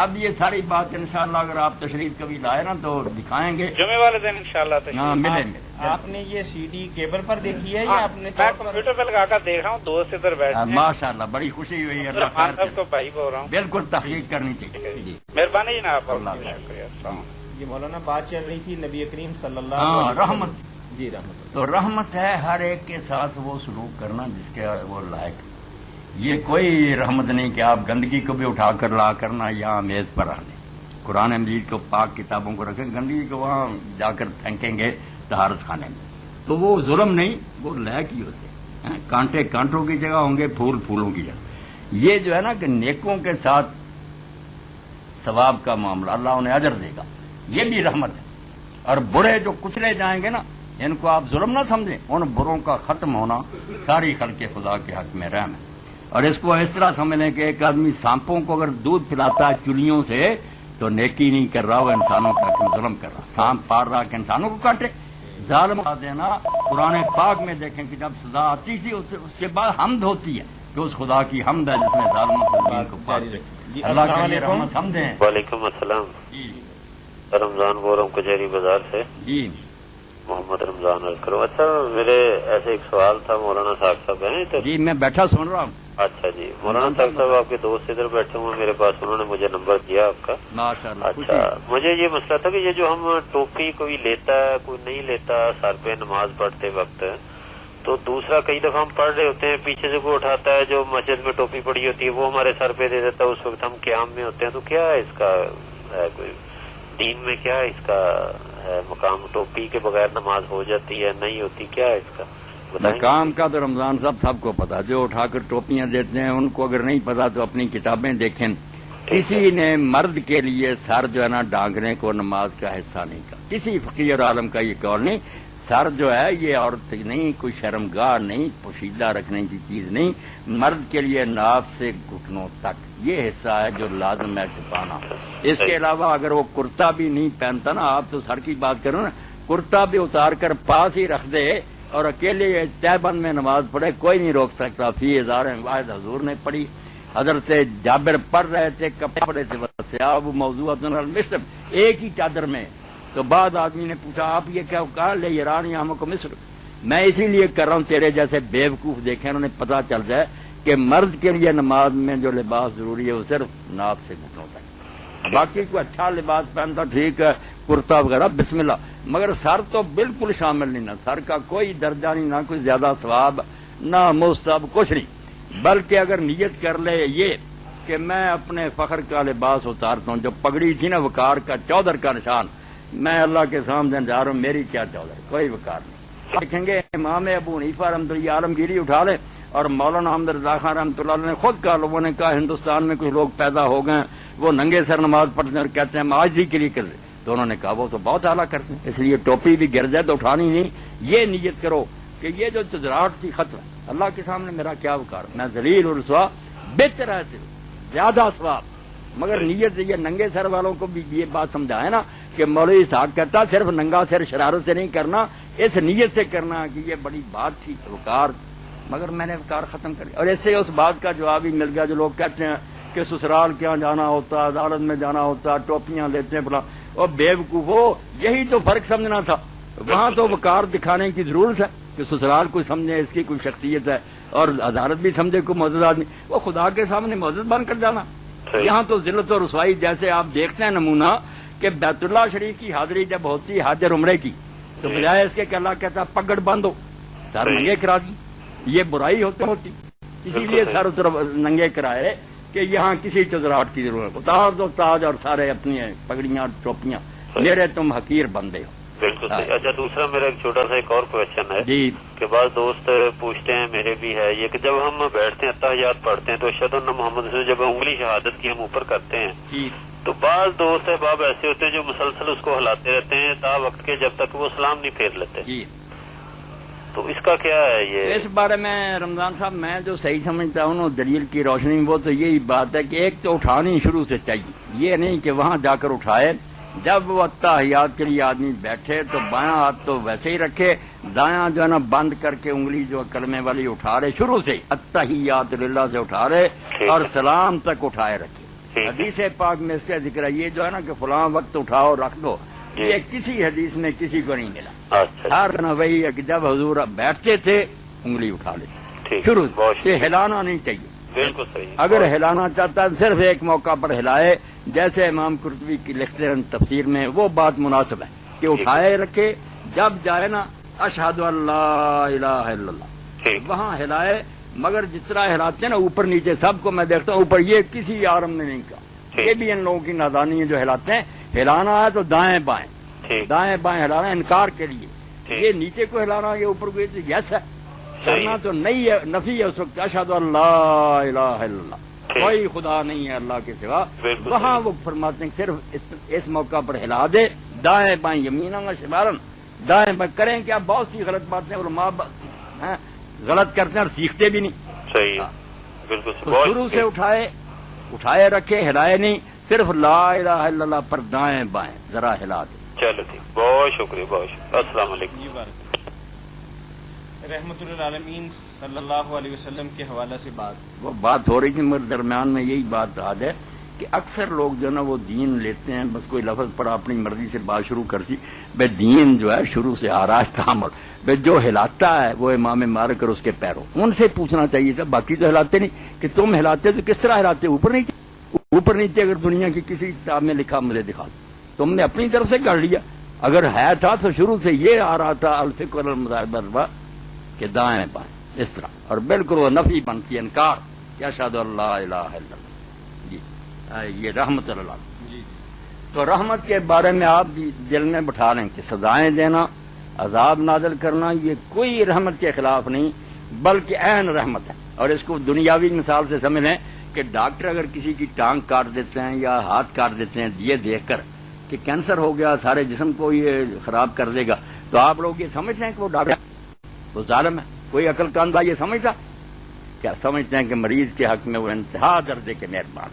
اب یہ ساری بات انشاءاللہ اگر آپ تشریف کبھی لائے نا تو دکھائیں گے جمعے والے دن انشاءاللہ. ہاں ملیں گے. آپ نے یہ سی ڈی کیبل پر دیکھی ہے یا آپ نے میں کمپیوٹر پہ لگا کر دیکھ رہا ہوں، دوست ادھر بیٹھے ہیں. ماشاءاللہ بڑی خوشی ہوئی. اللہ خیر صاحب کو بھائی بول رہا ہوں. بالکل تحقیق کرنی چاہیے. جی مہربانی جناب. اللہ یہ مولانا بات چل رہی تھی نبی کریم صلی اللہ ہاں علیہ وسلم. رحمت. جی رحمت. تو رحمت ہے ہر ایک کے ساتھ وہ سلوک کرنا جس کے وہ لائق. یہ کوئی رحمت نہیں کہ آپ گندگی کو بھی اٹھا کر لا کرنا یا میز پر آنے. قرآن مجید کو پاک کتابوں کو رکھیں، گندگی کو وہاں جا کر پھینکیں گے طہارت خانے میں. تو وہ ظلم نہیں، وہ لائق ہی ہوتے. کانٹے کانٹوں کی جگہ ہوں گے، پھول پھولوں کی جگہ. یہ جو ہے نا کہ نیکوں کے ساتھ ثواب کا معاملہ اللہ انہیں اجر دے گا، یہ بھی رحمت ہے. اور برے جو کچلے جائیں گے نا ان کو آپ ظلم نہ سمجھیں. ان بروں کا ختم ہونا ساری خلق خدا کے حق میں رحم ہے. اور اس کو اس طرح سمجھ لیں کہ ایک آدمی سانپوں کو اگر دودھ پلاتا ہے چلیوں سے تو نیکی نہیں کر رہا, وہ انسانوں کا ظلم کر رہا. سانپ پار رہا کہ انسانوں کو کاٹے. ظالم دینا قرآن پاک میں دیکھیں کہ جب سزا آتی تھی اس کے بعد حمد ہوتی ہے کہ اس خدا کی حمد ہے جس نے ظالموں سے زمین کو پاک کیا. اللہ کے لیے رحمت سمجھیں. وعلیکم السلام. جی رمضان بول رہا ہوں کچہری بازار سے. جی محمد رمضان عرض کرو. اچھا میرے ایسے ایک سوال تھا. مولانا صاحب ہیں تو جی میں بیٹھا سن رہا ہوں. اچھا جی مولانا صاحب آپ کے دوست ادھر بیٹھے ہوئے میرے پاس, انہوں نے مجھے نمبر دیا آپ کا. ماشاءاللہ. اچھا مجھے یہ مسئلہ تھا کہ یہ جو ہم ٹوپی کوئی لیتا ہے کوئی نہیں لیتا سر پہ نماز پڑھتے وقت, تو دوسرا کئی دفعہ ہم پڑھ رہے ہوتے ہیں پیچھے سے کوئی اٹھاتا ہے جو مسجد میں ٹوپی پڑی ہوتی ہے وہ ہمارے سر پہ دے دیتا ہے, اس وقت ہم قیام میں ہوتے ہیں. تو کیا ہے اس کا ہے کوئی دین میں کیا ہے اس کا ہے مقام؟ ٹوپی کے بغیر نماز ہو جاتی ہے نہیں ہوتی, کیا ہے اس کا مقام کا؟ تو رمضان صاحب سب کو پتا. جو اٹھا کر ٹوپیاں دیتے ہیں ان کو اگر نہیں پتا تو اپنی کتابیں دیکھیں. کسی نے مرد کے لیے سر جو ہے نا ڈانگنے کو نماز کا حصہ نہیں کہا. کسی فقیر عالم کا یہ قول نہیں. سر جو ہے یہ عورت نہیں, کوئی شرمگاہ نہیں, پوشیدہ رکھنے کی چیز نہیں. مرد کے لیے ناف سے گھٹنوں تک یہ حصہ ہے جو لازم ہے چھپانا. اس کے علاوہ اگر وہ کرتا بھی نہیں پہنتا نا, آپ تو سر کی بات کرو نا, کرتا بھی اتار کر پاس ہی رکھ دے اور اکیلے تہبند میں نماز پڑھے, کوئی نہیں روک سکتا. فی ہزار واحد حضور نے پڑھی, حضرت جابر پڑھ رہے تھے, کپڑے سے سیاب موضوعات المشرب ایک ہی چادر میں. تو بعد آدمی نے پوچھا آپ یہ کیا کہا, لے ایران ہم کو مصر. میں اسی لیے کر رہا ہوں تیرے جیسے بے وقوف دیکھیں انہوں نے پتا چل جائے کہ مرد کے لیے نماز میں جو لباس ضروری ہے وہ صرف ناف سے گھٹنوں تک. باقی کوئی اچھا لباس پہنتا ٹھیک ہے, کرتا وغیرہ بسم اللہ, مگر سر تو بالکل شامل نہیں. نہ سر کا کوئی درجہ نہیں, نہ کوئی زیادہ ثواب نہ مستحب کچھ نہیں. بلکہ اگر نیت کر لے یہ کہ میں اپنے فخر کا لباس اتارتا ہوں, جو پگڑی تھی نا وقار کا چودھر کا نشان, میں اللہ کے سامنے جا رہا ہوں, میری کیا چودھر, کوئی وقار نہیں. دیکھیں گے امام ابو حنیفہ رحمۃ اللہ عالمگیری اٹھا لیں, اور مولانا احمد رضا خان رحمۃ اللہ علیہ نے خود کہا, لوگوں نے کہا ہندوستان میں کچھ لوگ پیدا ہو گئے وہ ننگے سر نماز پڑھتے ہیں اور کہتے ہیں ہم آج ہی کے لیے کر لیں. تو انہوں نے کہا وہ تو بہت اعلیٰ کرتے ہیں, اس لیے ٹوپی بھی گر جائے تو اٹھانی نہیں. یہ نیت کرو کہ یہ جو چزراہٹ تھی ختم, اللہ کے سامنے میرا کیا وقار, میں ذلیل اور رسوا بہتر ہے صرف زیادہ ثواب. مگر نیت یہ ننگے سر والوں کو بھی یہ بات سمجھائے نا کہ مولوی صاحب کہتا صرف ننگا سر شرارت سے نہیں کرنا, اس نیت سے کرنا کہ یہ بڑی بات تھی وقار. مگر میں نے وقار ختم کر دیا. اور اس سے اس بات کا جواب ہی مل گیا جو لوگ کہتے ہیں کہ سسرال کیا جانا ہوتا, عدالت میں جانا ہوتا, ٹوپیاں لیتے ہیں بلا. اور بے وقوف ہو, یہی تو فرق سمجھنا تھا. وہاں تو وقار دکھانے کی ضرورت ہے کہ سسرال کوئی سمجھے اس کی کوئی شخصیت ہے, اور عدالت بھی سمجھے کوئی معزز آدمی, وہ خدا کے سامنے معزز بن کر جانا. یہاں تو ذلت و رسوائی, جیسے آپ دیکھتے ہیں نمونہ کہ بیت اللہ شریف کی حاضری جب ہوتی حج اور عمرے کی, تو بجائے اس کے کہ اللہ کہتا پگڑ باندھو, سر ننگے کرا دی. یہ برائی ہوتی, اسی لیے سر ننگے کرائے کہ یہاں کسی چزراہٹ کی ضرورت. اتار دو تاج اور سارے اپنی پگڑیاں ٹوپیاں, میرے تم حقیر بندے ہو. بالکل صحیح. اچھا دوسرا میرا ایک چھوٹا سا ایک اور کوشچن ہے جی, کہ بعض دوست پوچھتے ہیں, میرے بھی ہے یہ, کہ جب ہم بیٹھتے ہیں اتحیات پڑھتے ہیں تو اشہد ان محمد سے جب انگلی شہادت کی ہم اوپر کرتے ہیں جی, تو بعض دوست احباب ایسے ہوتے ہیں جو مسلسل اس کو ہلاتے رہتے ہیں تا وقت کے جب تک وہ سلام نہیں پھیر لیتے. جی. تو اس کا کیا ہے یہ؟ اس بارے میں رمضان صاحب میں جو صحیح سمجھتا ہوں دلیل کی روشنی میں, وہ تو یہی بات ہے کہ ایک تو اٹھانی شروع سے چاہیے, یہ نہیں کہ وہاں جا کر اٹھائے. جب وہ اتحیات کے لیے آدمی بیٹھے تو بایاں ہاتھ تو ویسے ہی رکھے, دایاں جو ہے نا بند کر کے انگلی جو کلمے والی اٹھا رہے شروع سے اتحیات للہ سے اٹھا رہے اور سلام تک اٹھائے رکھے. حدیث پاک میں اس کا ذکر ہے, یہ جو ہے نا کہ فلاں وقت اٹھاؤ رکھ دو, یہ کسی حدیث میں کسی کو نہیں ملا. ہر نہ وہی ہے کہ جب حضور بیٹھتے تھے انگلی اٹھا لیتے شروع سے, ہلانا نہیں چاہیے. بالکل صحیح. اگر ہلانا چاہتا ہے صرف ایک موقع پر ہلائے, جیسے امام قرطبی کی لکھتے ہیں تفسیر میں, وہ بات مناسب ہے کہ اٹھائے رکھے, جب جائے نا اشہد اللہ الہ الا اللہ وہاں ہلائے. مگر جس طرح ہلاتے ہیں نا اوپر نیچے سب کو میں دیکھتا ہوں اوپر, یہ کسی عالم نے نہیں کہا. یہ بھی ان لوگوں کی نادانی ہے جو ہلاتے ہیں. ہلانا ہے تو دائیں بائیں, دائیں بائیں ہلانا انکار کے لیے, یہ نیچے کو ہلانا, یہ اوپر کو یس ہے, کرنا تو نہیں ہے, نفی ہے اس وقت. اشہد اللہ الہ الا اللہ, کوئی خدا نہیں ہے اللہ کے سوا. وہاں وہ فرماتے ہیں صرف اس موقع پر ہلا دے, دائیں بائیں یمیناً و شمالن, دائیں بائیں کریں کیا؟ بہت سی غلط باتیں علماء غلط کرتے ہیں اور سیکھتے بھی نہیں. صحیح بالکل. تو شروع سے اٹھائے رکھے، ہلائے نہیں، صرف لا الہ الا اللہ پر دائیں بائیں ذرا ہلا دیں. چلو ٹھیک، بہت شکریہ، بہت شکریہ. السلام علیکم. رحمت للعالمین صلی اللہ علیہ وسلم کے حوالے سے وہ بات ہو رہی تھی میرے درمیان میں. یہی بات یاد ہے کہ اکثر لوگ جو نا وہ دین لیتے ہیں، بس کوئی لفظ پڑا اپنی مرضی سے بات شروع کرتی. بھائی دین جو ہے شروع سے آ رہا ہے تعامل. بھائی جو ہلاتا ہے وہ امام مالک اور اس کے پیروں، ان سے پوچھنا چاہیے تھا. باقی تو ہلاتے نہیں. کہ تم ہلاتے تو کس طرح ہلاتے؟ اوپر نیچے اگر دنیا کی کسی کتاب میں لکھا مجھے دکھا دو. تم نے اپنی طرف سے کر لیا. اگر ہے تھا تو شروع سے یہ آ رہا تھا الفقر المذاہب کہ دائیں بائیں اس طرح، اور بالکل وہ نفی بنتی انکار کہ اشہد اللہ الہ الا اللہ. جی یہ رحمت اللہ. جی تو رحمت کے بارے میں آپ بھی دل میں بٹھا لیں کہ سزائیں دینا، عذاب نازل کرنا، یہ کوئی رحمت کے خلاف نہیں بلکہ عین رحمت ہے. اور اس کو دنیاوی مثال سے سمجھ لیں کہ ڈاکٹر اگر کسی کی ٹانگ کاٹ دیتے ہیں یا ہاتھ کاٹ دیتے ہیں یہ دیکھ کر کہ کینسر ہو گیا، سارے جسم کو یہ خراب کر دے گا، تو آپ لوگ یہ سمجھتے ہیں کہ وہ ڈاکٹر وہ ظالم ہے؟ کوئی عقل کا اندھا یہ سمجھتا؟ کیا سمجھتے ہیں کہ مریض کے حق میں وہ انتہا درجے کے مہربان.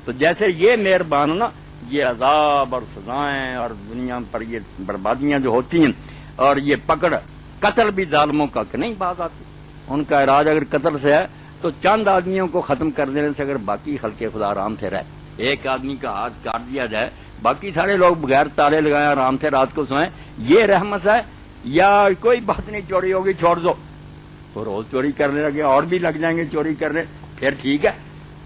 تو جیسے یہ مہربان نا، یہ عذاب اور سزائیں اور دنیا پر یہ بربادیاں جو ہوتی ہیں اور یہ پکڑ قتل بھی ظالموں کا کہ نہیں باز آتی. ان کا ارادہ اگر قتل سے ہے تو چند آدمیوں کو ختم کر دینے سے اگر باقی خلق خدا آرام سے رہے، ایک آدمی کا ہاتھ کاٹ دیا جائے باقی سارے لوگ بغیر تالے لگائے آرام سے رات کو سوئیں، یہ رحمت ہے؟ یا کوئی بات نہیں چوری ہوگی چھوڑ دو، تو روز چوری کرنے لگے اور بھی لگ جائیں گے چوری کرنے، پھر ٹھیک ہے.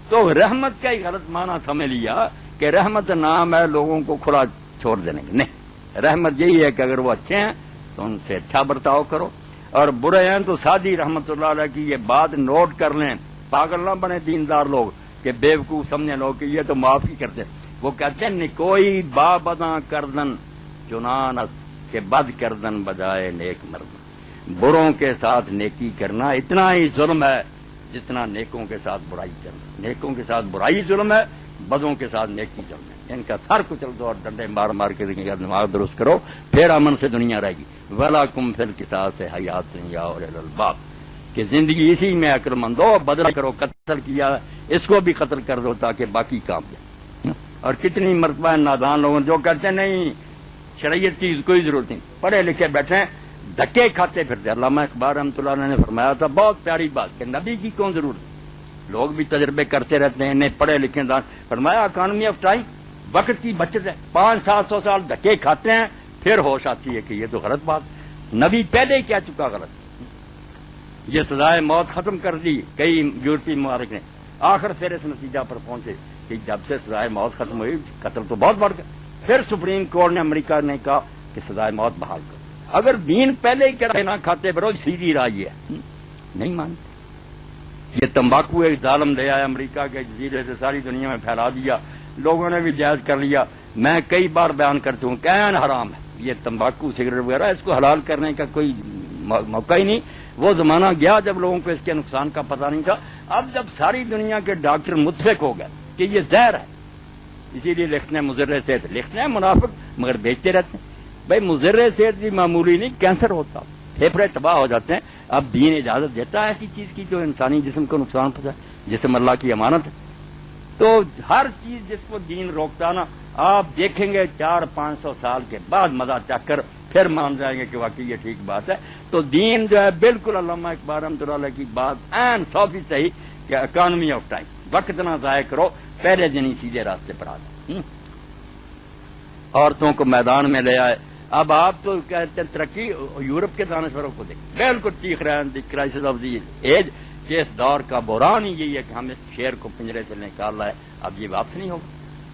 تو رحمت کا ہی غلط معنی سمجھ لیا کہ رحمت نام ہے لوگوں کو کھلا چھوڑ دینے کا. نہیں، رحمت یہی ہے کہ اگر وہ اچھے ہیں تو ان سے اچھا برتاؤ کرو، اور برے ہیں تو سادی رحمت اللہ علیہ کی یہ بات نوٹ کر لیں. پاگل نہ بنے دیندار لوگ کہ بیوقوف سمجھے لوگ کہ یہ تو معاف ہی کرتے. وہ کہتے ہیں کوئی بابداں کردن چنان کہ بد کردن بجائے نیک مردن. بروں کے ساتھ نیکی کرنا اتنا ہی ظلم ہے جتنا نیکوں کے ساتھ برائی کرنا. نیکوں کے ساتھ برائی ظلم ہے، بدوں کے ساتھ نیکی ظلم ہے. ان کا سر کچل دو اور ڈنڈے مار مار کے دماغ درست کرو، پھر امن سے دنیا رہے گی. وَلَكُمْ فِي الْقِصَاصِ حَيَاةٌ يَا أُولِي الْأَلْبَابِ کہ زندگی اسی میں عقل مندو بدلا کرو. قتل کیا اس کو بھی قتل کر دو تاکہ باقی کام جائے. اور کتنی مرتبہ نادان لوگوں جو کہتے ہیں نہیں شریعت کی کوئی ضرورت نہیں، پڑھے لکھے بیٹھے ہیں دھکے کھاتے پھرتے. علامہ اقبال رحمۃ اللہ علیہ نے فرمایا تھا بہت پیاری بات کہ نبی کی کون ضرورت، لوگ بھی تجربے کرتے رہتے ہیں، انہیں پڑھے لکھے دان. فرمایا اکانومی آف ٹائم، وقت کی بچت ہے. 500-700 سال دھکے کھاتے ہیں پھر ہوش آتی ہے کہ یہ تو غلط بات، نبی پہلے ہی کہہ چکا غلط. یہ سزائے موت ختم کر دی کئی یورپی ممالک نے، آخر پھر اس نتیجہ پر پہنچے کہ جب سے سزائے موت ختم ہوئی قتل تو بہت بڑھ گیا. پھر سپریم کورٹ نے امریکہ نے کہا کہ سزائے موت بحال کرو. اگر دین پہلے ہی کرے نہ کھاتے برو سیدھی راہ یہ ہے، نہیں مانتے. یہ تمباکو ایک ظالم لے آیا امریکہ کے جزیرے سے ساری دنیا میں پھیلا دیا، لوگوں نے بھی جائز کر لیا. میں کئی بار بیان کرتا ہوں کہ عین حرام ہے یہ تمباکو سگریٹ وغیرہ، اس کو حلال کرنے کا کوئی موقع ہی نہیں. وہ زمانہ گیا جب لوگوں کو اس کے نقصان کا پتہ نہیں تھا. اب جب ساری دنیا کے ڈاکٹر متفق ہو گئے کہ یہ زہر ہے، اسی لیے لکھتے ہیں مضر صحت، لکھتے ہیں منافق مگر بیچتے رہتے ہیں. بھائی مضر صحت بھی معمولی نہیں، کینسر ہوتا، پھیپھڑے تباہ ہو جاتے ہیں. اب دین اجازت دیتا ہے ایسی چیز کی جو انسانی جسم کو نقصان پہنچائے. جسم اللہ کی امانت ہے، تو ہر چیز جس کو دین روکتا نا آپ دیکھیں گے 400-500 سال کے بعد مزہ چکھ کر پھر مان جائیں گے کہ واقعی یہ ٹھیک بات ہے. تو دین جو ہے بالکل علامہ اقبال رحمۃ اللہ علیہ کی بات عین 100% صحیح کہ اکانومی آف ٹائم، وقت نہ ضائع کرو، پہلے دن ہی سیدھے راستے پر آ جائیں. عورتوں کو میدان میں لے آئے. اب آپ تو کہتے ہیں ترقی، یورپ کے دانشوروں کو دیکھ بالکل چیخ رہے ہیں دی کرائسس آف دی ایج کہ اس دور کا بحران ہی یہی ہے کہ ہم اس شیر کو پنجرے سے نکال رہے ہیں، اب یہ واپس نہیں ہوگا.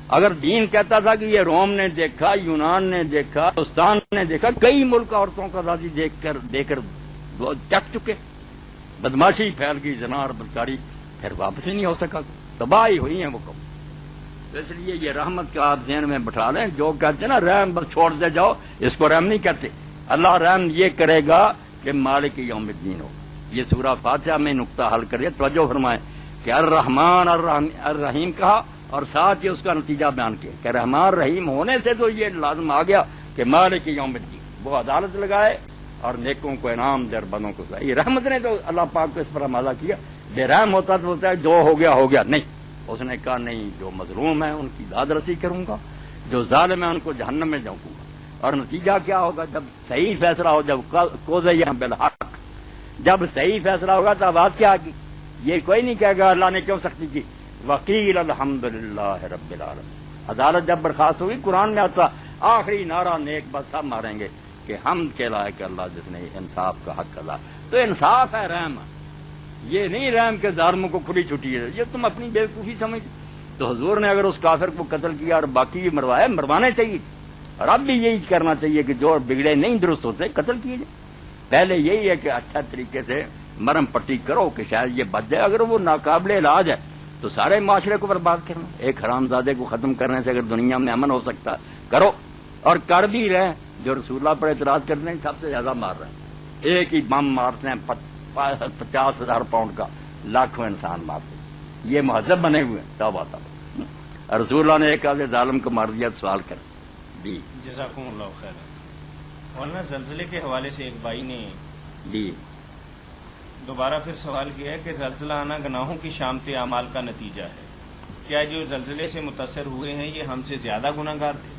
اگر دین کہتا تھا کہ یہ روم نے دیکھا، یونان نے دیکھا، ہندوستان نے دیکھا، کئی ملک عورتوں کا آزادی دے کر چک چکے، بدماشی پھیل گئی، زنا اور بدکاری، پھر واپس ہی نہیں ہو سکا، تباہی ہوئی ہیں وہ قوم. تو اس لیے یہ رحمت کا آپ ذہن میں بٹھا لیں. جو کہتے ہیں نا رحم بس چھوڑ دے جاؤ، اس کو رحم نہیں کہتے. اللہ رحم یہ کرے گا کہ مالک یوم الدین ہو. یہ سورہ فاتحہ میں نقطہ حل کریے، توجہ فرمائیں کہ الرحمن الرحیم کہا اور ساتھ ہی اس کا نتیجہ بیان کیا کہ رحمان رحیم ہونے سے تو یہ لازم آ گیا کہ مالک یوم الدین. وہ عدالت لگائے اور نیکوں کو انعام دے اور بدوں کو سزا. یہ رحمت نے تو اللہ پاک کو اس پر ہمارا کیا. بے رحم ہوتا تو ہوتا ہے جو ہو گیا نہیں. اس نے کہا نہیں، جو مظلوم ہیں ان کی داد رسی کروں گا، جو ظالم ہیں ان کو جہنم میں جاؤں گا. اور نتیجہ کیا ہوگا؟ جب صحیح فیصلہ ہو، جب قضی بالحق، جب صحیح فیصلہ ہوگا تو آواز کیا آگی؟ یہ کوئی نہیں کہے گا اللہ نے کیوں سختی کی. وقیل الحمدللہ رب العالمین. عدالت جب برخاست ہوگی، قرآن میں آتا آخری نعرہ نیک بس سب ماریں گے کہ حمد کے لائق اللہ جس نے انصاف کا حق ادا. تو انصاف ہے رحم، یہ نہیں رحم کے ظالموں کو کھلی چھٹی ہے. یہ تم اپنی بیوقوفی سمجھ. تو حضور نے اگر اس کافر کو قتل کیا اور باقی بھی مروائے، مروانے چاہیے. اور اب بھی یہی کرنا چاہیے کہ جو بگڑے نہیں درست ہوتے قتل کیے جائیں. پہلے یہی ہے کہ اچھا طریقے سے مرم پٹی کرو کہ شاید یہ بچ جائے. اگر وہ ناقابل علاج ہے تو سارے معاشرے کو برباد کرنا. ایک حرام زادے کو ختم کرنے سے اگر دنیا میں امن ہو سکتا کرو. اور کر بھی رہے. جو رسول اللہ پر اعتراض کرتے ہیں سب سے زیادہ مار رہے ہیں. ایک ہی بم مارتے ہیں 50,000 پاؤنڈ کا، لاکھوں انسان مارتے ہیں. یہ مہذب بنے ہوئے ہیں. توبہ توبہ. رسول اللہ نے ایک آدھے ظالم کو مار دیا. سوال کریں. جی جزاکم اللہ خیر. مولانا زلزلے کے حوالے سے ایک بھائی نے جی دوبارہ پھر سوال کیا ہے کہ زلزلہ آنا گناہوں کی شامت اعمال کا نتیجہ ہے. کیا جو زلزلے سے متاثر ہوئے ہیں یہ ہم سے زیادہ گناہگار تھے؟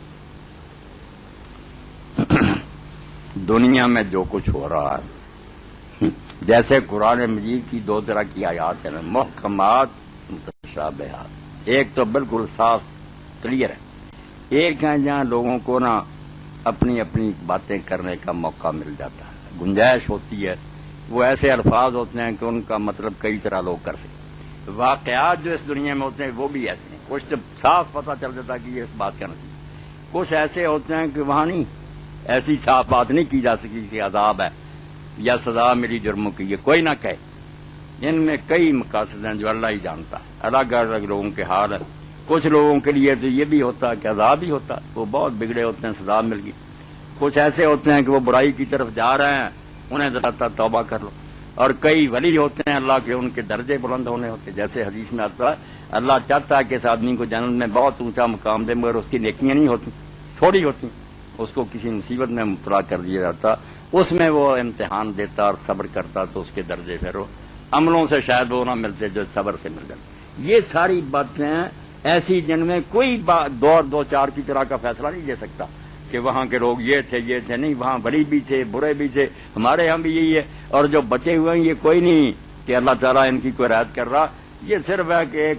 دنیا میں جو کچھ ہو رہا ہے، جیسے قرآن مجید کی دو طرح کی آیات ہیں، محکمات متشابہات. ایک تو بالکل صاف کلیئر ہے. ایک ہے جہاں لوگوں کو نا اپنی اپنی باتیں کرنے کا موقع مل جاتا ہے، گنجائش ہوتی ہے. وہ ایسے الفاظ ہوتے ہیں کہ ان کا مطلب کئی طرح لوگ کر سکتے. واقعات جو اس دنیا میں ہوتے ہیں وہ بھی ایسے ہیں. کچھ تو صاف پتہ چل جاتا کہ یہ اس بات کا نتیجہ. کچھ ایسے ہوتے ہیں کہ وہاں نہیں ایسی صاف بات نہیں کی جا سکی کہ عذاب ہے یا سزا میری جرموں کی. یہ کوئی نہ کہے. ان میں کئی مقاصد ہیں جو اللہ ہی جانتا ہے. الگ الگ لوگوں کے حال ہے. کچھ لوگوں کے لیے تو یہ بھی ہوتا ہے کہ عذاب ہی ہوتا ہے، وہ بہت بگڑے ہوتے ہیں، سزا مل گئی. کچھ ایسے ہوتے ہیں کہ وہ برائی کی طرف جا رہے ہیں، انہیں ذرا توبہ کر لو. اور کئی ولی ہوتے ہیں اللہ کے، ان کے درجے بلند ہونے ہوتے ہیں. جیسے حدیث میں آتا ہے اللہ چاہتا ہے کہ اس آدمی کو جنت میں بہت اونچا مقام دے، مگر اس کی نیکیاں نہیں ہوتی، تھوڑی ہوتی. اس کو کسی مصیبت میں مبتلا کر دیا جاتا، اس میں وہ امتحان دیتا اور صبر کرتا تو اس کے درجے پھر عملوں سے شاید وہ نہ ملتے جو صبر سے مل جاتے. یہ ساری باتیں ایسی جن میں کوئی دو چار کی طرح کا فیصلہ نہیں دے سکتا کہ وہاں کے لوگ یہ تھے نہیں. وہاں بڑی بھی تھے، برے بھی تھے. ہمارے ہاں بھی یہی ہے. اور جو بچے ہوئے ہیں یہ کوئی نہیں کہ اللہ تعالیٰ ان کی کوئی رعایت کر رہا. یہ صرف ہے کہ ایک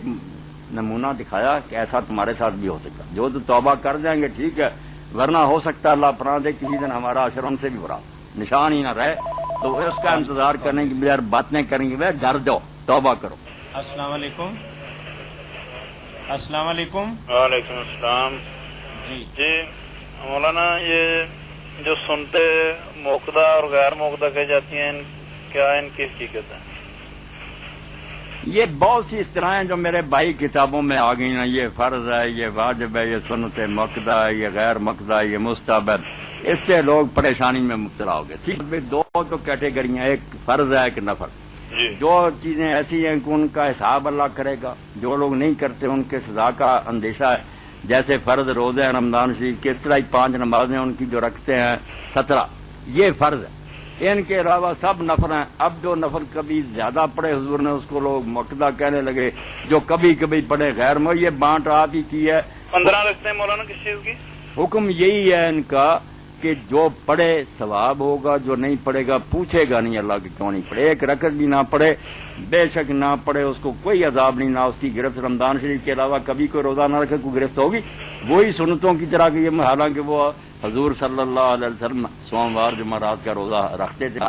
نمونہ دکھایا کہ ایسا تمہارے ساتھ بھی ہو سکتا. جو تو توبہ کر جائیں گے ٹھیک ہے، ورنہ ہو سکتا ہے اللہ پناہ دے کسی دن ہمارا اشرم سے بھی برا نشان ہی نہ رہے. تو اس کا انتظار کرنے کی بجائے باتیں کریں گے ڈر جاؤ، توبہ کرو. السلام علیکم. السلام علیکم. وعلیکم السلام. جی مولانا، یہ جو سنتے موقدہ اور غیر موقدہ کہی جاتی ہیں، کیا ان کی حقیقت ہے؟ یہ بہت سی اس طرح ہیں جو میرے بھائی کتابوں میں آ گئی نا. یہ فرض ہے، یہ واجب ہے، یہ سنت موقدہ ہے، یہ غیر موقدہ ہے، یہ مستحب ہے. اس سے لوگ پریشانی میں مبتلا ہو گئے. صرف دو تو کیٹیگریاں، ایک فرض ہے، ایک نفل. جو چیزیں ایسی ہیں کہ ان کا حساب اللہ کرے گا، جو لوگ نہیں کرتے ان کے سزا کا اندیشہ ہے. جیسے فرض روزے رمضان شریف کے، اس طرح 5 نمازیں ان کی جو رکھتے ہیں 17، یہ فرض ہے. ان کے علاوہ سب نفل ہیں. اب جو نفل کبھی زیادہ پڑے حضور نے اس کو لوگ موقدہ کہنے لگے، جو کبھی کبھی پڑے غیر موقدہ. یہ بانٹ آپ ہی کی ہے. 15 رکھتے ہیں مولانا کس چیز کی؟ حکم یہی ہے ان کا کہ جو پڑھے ثواب ہوگا، جو نہیں پڑھے گا پوچھے گا نہیں اللہ کہ کیوں نہیں پڑھے. ایک رکعت بھی نہ پڑھے، بے شک نہ پڑھے، اس کو کوئی عذاب نہیں، نہ اس کی گرفت. رمضان شریف کے علاوہ کبھی کوئی روزہ نہ رکھے کوئی گرفت ہوگی. وہی سنتوں کی طرح کی، حالانکہ وہ حضور صلی اللہ علیہ وسلم سوموار جمعرات کا روزہ رکھتے تھے،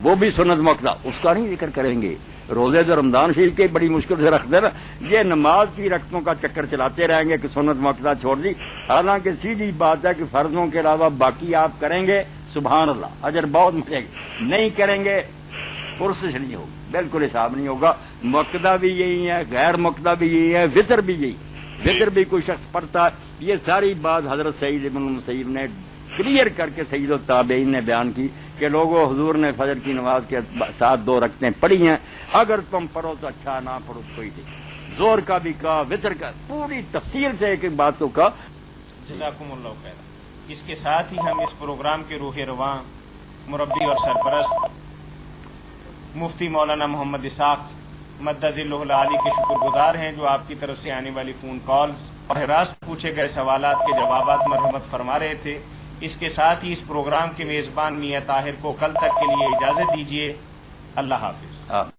وہ بھی سنت موقدہ، اس کا نہیں ذکر کریں گے. روزے جو رمضان شریف کے بڑی مشکل سے رکھتے نا، یہ نماز کی رکعتوں کا چکر چلاتے رہیں گے کہ سنت موقدہ چھوڑ دی. حالانکہ سیدھی بات ہے کہ فرضوں کے علاوہ باقی آپ کریں گے سبحان اللہ اجر بہت ملے گا. نہیں کریں گے پرسش نہیں ہوگی، بالکل حساب نہیں ہوگا. موقدہ بھی یہی ہے، غیر موقدہ بھی یہی ہے، وطر بھی یہی. وطر بھی کوئی شخص پڑھتا ہے. یہ ساری بات حضرت سعید بن المسیب نے کلیئر کر کے سید التابعین نے بیان کی کہ لوگوں حضور نے فجر کی نماز کے ساتھ 2 رکعتیں پڑھی ہیں، اگر تم پڑھو تو اچھا، نہ پڑھو تو کوئی نہیں. زور کا بھی کہا، وطر کا، پوری تفصیل سے ایک ایک بات کو کہا. جزاکم اللہ خیر. اس کے ساتھ ہی ہم اس پروگرام کے روح رواں مربی اور سرپرست مفتی مولانا محمد اسحاق مدذلہ العالی کے شکر گزار ہیں، جو آپ کی طرف سے آنے والی فون کالز اور راست پوچھے گئے سوالات کے جوابات مرحمت فرما رہے تھے۔ اس کے ساتھ ہی اس پروگرام کے میزبان میاں طاہر کو کل تک کے لیے اجازت دیجیے۔ اللہ حافظ۔